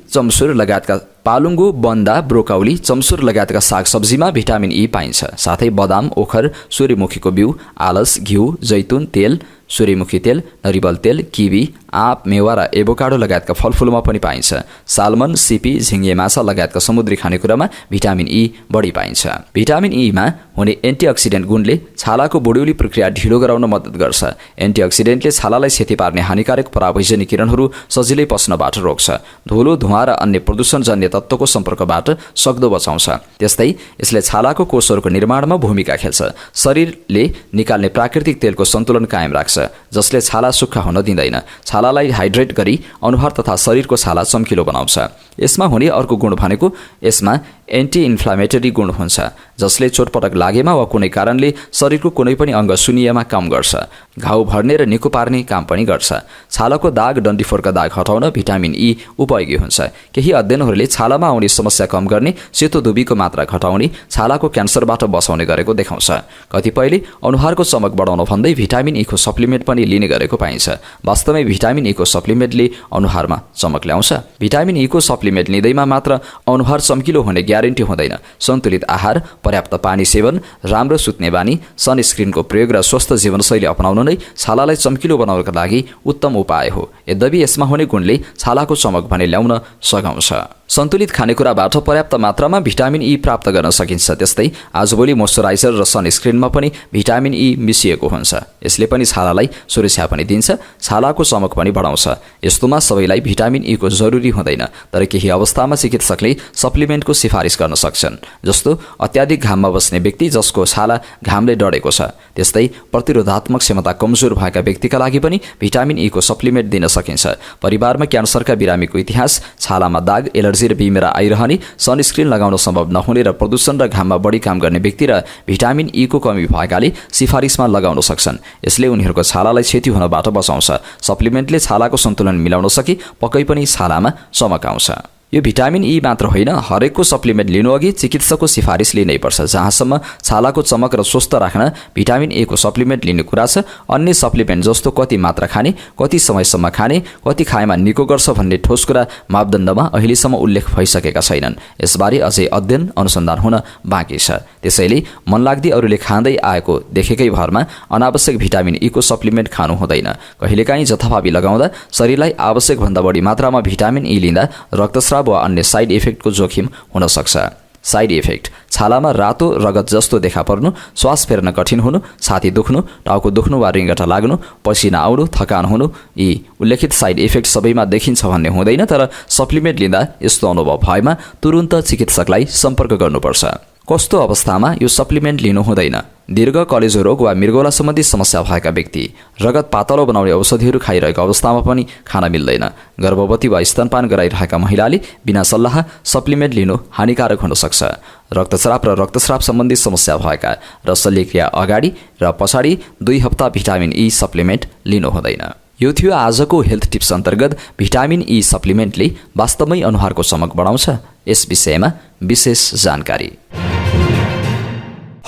चम्सुर लगायतका सागसब्जीमा भिटामिन ई पाइन्छ। साथै बदाम, ओखर, सूर्यमुखीको बिउ, आलस, घिउ, जैतुन तेल, सूर्यमुखी तेल, नरिवल तेल, किवी, आँप, मेवा र एभोकाडो लगायतका फलफुलमा पनि पाइन्छ। साल्मन, सिपी, झिङ्गे माछा लगायतका समुद्री खानेकुरामा भिटामिन ई बढी पाइन्छ। भिटामिन ईमा हुने एन्टिअक्सिडेन्ट गुणले छालाको बुढ्यौली प्रक्रिया ढिलो गराउन मद्दत गर्छ। एन्टिअक्सिडेन्टले छालालाई क्षति पार्ने हानिकारक परावैजनी किरणहरू सजिलै पस्नबाट रोक्छ। धुलो, धुवाँ र अन्य प्रदूषणजन्य तत्त्वको सम्पर्कबाट सक्दो बचाउँछ। त्यस्तै यसले छालाको कोषहरूको निर्माणमा भूमिका खेल्छ। शरीरले निकाल्ने प्राकृतिक तेलको सन्तुलन कायम राख्छ, जसले छाला सुक्खा हुन दिँदैन। छालालाई हाइड्रेट गरी अनुहार तथा शरीरको छाला चम्किलो बनाउँछ। यसमा हुने अर्को गुण भनेको यसमा एन्टी इन्फ्लामेटरी गुण हुन्छ, जसले चोटपटक लागेमा वा कुनै कारणले शरीरको कुनै पनि अङ्ग सुन्निएमा काम गर्छ। घाउ भर्ने र निको पार्ने काम पनि गर्छ। छालाको दाग, डन्डीफोरका दाग हटाउन भिटामिन ई उपयोगी हुन्छ। केही अध्ययनहरूले छालामा आउने समस्या कम गर्ने, सेतो दुबीको मात्रा घटाउने, छालाको क्यान्सरबाट बचाउने गरेको देखाउँछ। कतिपयले अनुहारको चमक बढाउन भन्दै भिटामिन ई को सप्लिमेन्ट पनि लिने गरेको पाइन्छ। वास्तवमै भिटामिन ई को सप्लिमेन्टले अनुहारमा चमक ल्याउँछ? भिटामिन ई को सप्लिमेन्ट लिँदैमा मात्र अनुहार चम्किलो हुने ग्यारेन्टी हुँदैन। सन्तुलित आहार, पर्याप्त पानी सेवन, राम्रो सुत्ने बानी, सनस्क्रिनको प्रयोग र स्वस्थ जीवनशैली अपनाउनु नै छालालाई चम्किलो बनाउनका लागि उत्तम उपाय हो। यद्यपि यसमा हुने गुणले छालाको चमक भने ल्याउन सघाउँछ। सन्तुलित खानेकुराबाट पर्याप्त मात्रामा भिटामिन ई प्राप्त गर्न सकिन्छ। त्यस्तै आजभोलि मोइस्चराइजर र सनस्क्रिनमा पनि भिटामिन ई मिसिएको हुन्छ। यसले पनि छालालाई सुरक्षा पनि दिन्छ, छालाको चमक पनि बढाउँछ। यस्तोमा सबैलाई भिटामिन ई को जरुरी हुँदैन, तर केही अवस्थामा चिकित्सकले सप्लिमेन्टको सिफारिस गर्न सक्छन्। जस्तो अत्याधिक घाममा बस्ने व्यक्ति जसको छाला घामले डढेको छ, त्यस्तै प्रतिरोधात्मक क्षमता कमजोर भएका व्यक्तिका लागि पनि भिटामिन ई को सप्लिमेन्ट दिन सकिन्छ। परिवारमा क्यान्सरका बिरामीको इतिहास, छालामा दाग, एलर्जी र बिमिरा आइरहने, सनस्क्रिन लगाउन सम्भव नहुने र प्रदूषण र घाममा बढी काम गर्ने व्यक्ति र भिटामिन ई को कमी भएकाले सिफारिसमा लगाउन सक्छन्। यसले उनीहरूको छालालाई क्षति हुनबाट बचाउँछ। सप्लिमेन्टले छालाको सन्तुलन मिलाउन सके पक्कै पनि छालामा चमक आउँछ। यो भिटामिन ई मात्र होइन, हरेकको सप्लिमेन्ट लिनुअघि चिकित्सकको सिफारिस लिनैपर्छ। जहाँसम्म छालाको चमक र स्वस्थ राख्न भिटामिन ए को सप्लिमेन्ट लिने कुरा छ, अन्य सप्लिमेन्ट जस्तो कति मात्रा खाने, कति समयसम्म खाने, कति खाएमा निको गर्छ भन्ने ठोस कुरा मापदण्डमा अहिलेसम्म उल्लेख भइसकेका छैनन्। यसबारे अझै अध्ययन अनुसन्धान हुन बाँकी छ। त्यसैले मनलाग्दी अरूले खाँदै आएको देखेकै भरमा अनावश्यक भिटामिन ई को सप्लिमेन्ट खानु हुँदैन। कहिलेकाहीँ जथाभावी लगाउँदा शरीरलाई आवश्यकभन्दा बढी मात्रामा भिटामिन ई लिँदा रक्तस्राव वा अन्य साइड इफेक्टको जोखिम हुन सक्छ। साइड इफेक्ट: छालामा रातो रगत जस्तो देखा पर्नु, श्वास फेर्न कठिन हुनु, छाती दुख्नु, टाउको दुख्नु वा रिङ्गटा लाग्नु, पसिना आउनु, थकान हुनु। यी उल्लेखित साइड इफेक्ट सबैमा देखिन्छ भन्ने हुँदैन, तर सप्लिमेन्ट लिँदा यस्तो अनुभव भएमा तुरुन्त चिकित्सकलाई सम्पर्क गर्नुपर्छ। कस्तो अवस्थामा यो सप्लिमेन्ट लिनु हुँदैन? दीर्घ कलेजो रोग वा मृगौला सम्बन्धी समस्या भएका व्यक्ति, रगत पातलो बनाउने औषधिहरू खाइरहेको अवस्थामा पनि खान मिल्दैन, गर्भवती वा स्तनपान गराइरहेका महिलाले बिना सल्लाह सप्लिमेन्ट लिनु हानिकारक हुन सक्छ, रक्तस्राव र रक्तस्राव सम्बन्धी समस्या भएका र शल्यक्रिया अगाडि र पछाडि 2 हप्ता भिटामिन ई सप्लिमेन्ट लिनु हुँदैन। यो थियो आजको हेल्थ टिप्स अन्तर्गत भिटामिन ई सप्लिमेन्टले वास्तवमै अनुहारको चमक बढाउँछ, यस विषयमा विशेष जानकारी।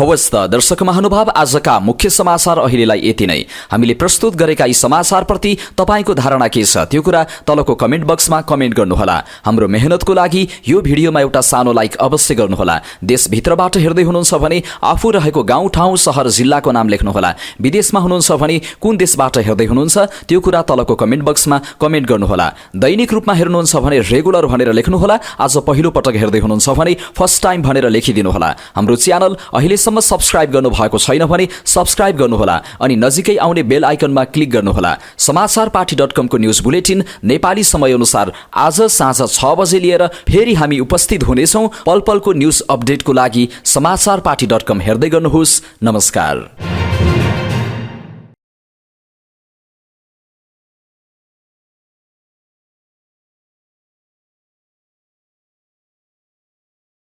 हवस् त दर्शक महानुभाव, आजका मुख्य समाचार अहिलेलाई यति नै। हामीले प्रस्तुत गरेका यी समाचारप्रति तपाईको धारणा के छ त्यो कुरा तलको कमेन्ट बक्समा कमेन्ट गर्नुहोला। हाम्रो मेहनतको लागि यो भिडियोमा एउटा सानो लाइक अवश्य गर्नुहोला। देशभित्रबाट हेर्दै हुनुहुन्छ भने आफू रहेको गाउँ ठाउँ सहर जिल्लाको नाम लेख्नुहोला। विदेशमा हुनुहुन्छ भने कुन देशबाट हेर्दै हुनुहुन्छ त्यो कुरा तलको कमेन्ट बक्समा कमेन्ट गर्नुहोला। दैनिक रूपमा हेर्नुहुन्छ भने रेगुलर भनेर लेख्नुहोला। आज पहिलो पटक हेर्दै हुनुहुन्छ भने फर्स्ट टाइम भनेर लेखिदिनुहोला। हाम्रो च्यानल अहिलेसम्म सब्स्क्राइब गर्नु भएको छैन भने सब्स्क्राइब गर्नुहोला अनि नजिकै आउने बेल आइकनमा क्लिक गर्नुहोला। समाचारपाटी.com को न्यूज बुलेटिन नेपाली समयअनुसार आज साँझ 6 बजे लिएर फेरि हामी उपस्थित हुनेछौं। पल पलको न्यूज अपडेटको लागि समाचारपाटी.com हेर्दै गर्नुहोस्। नमस्कार।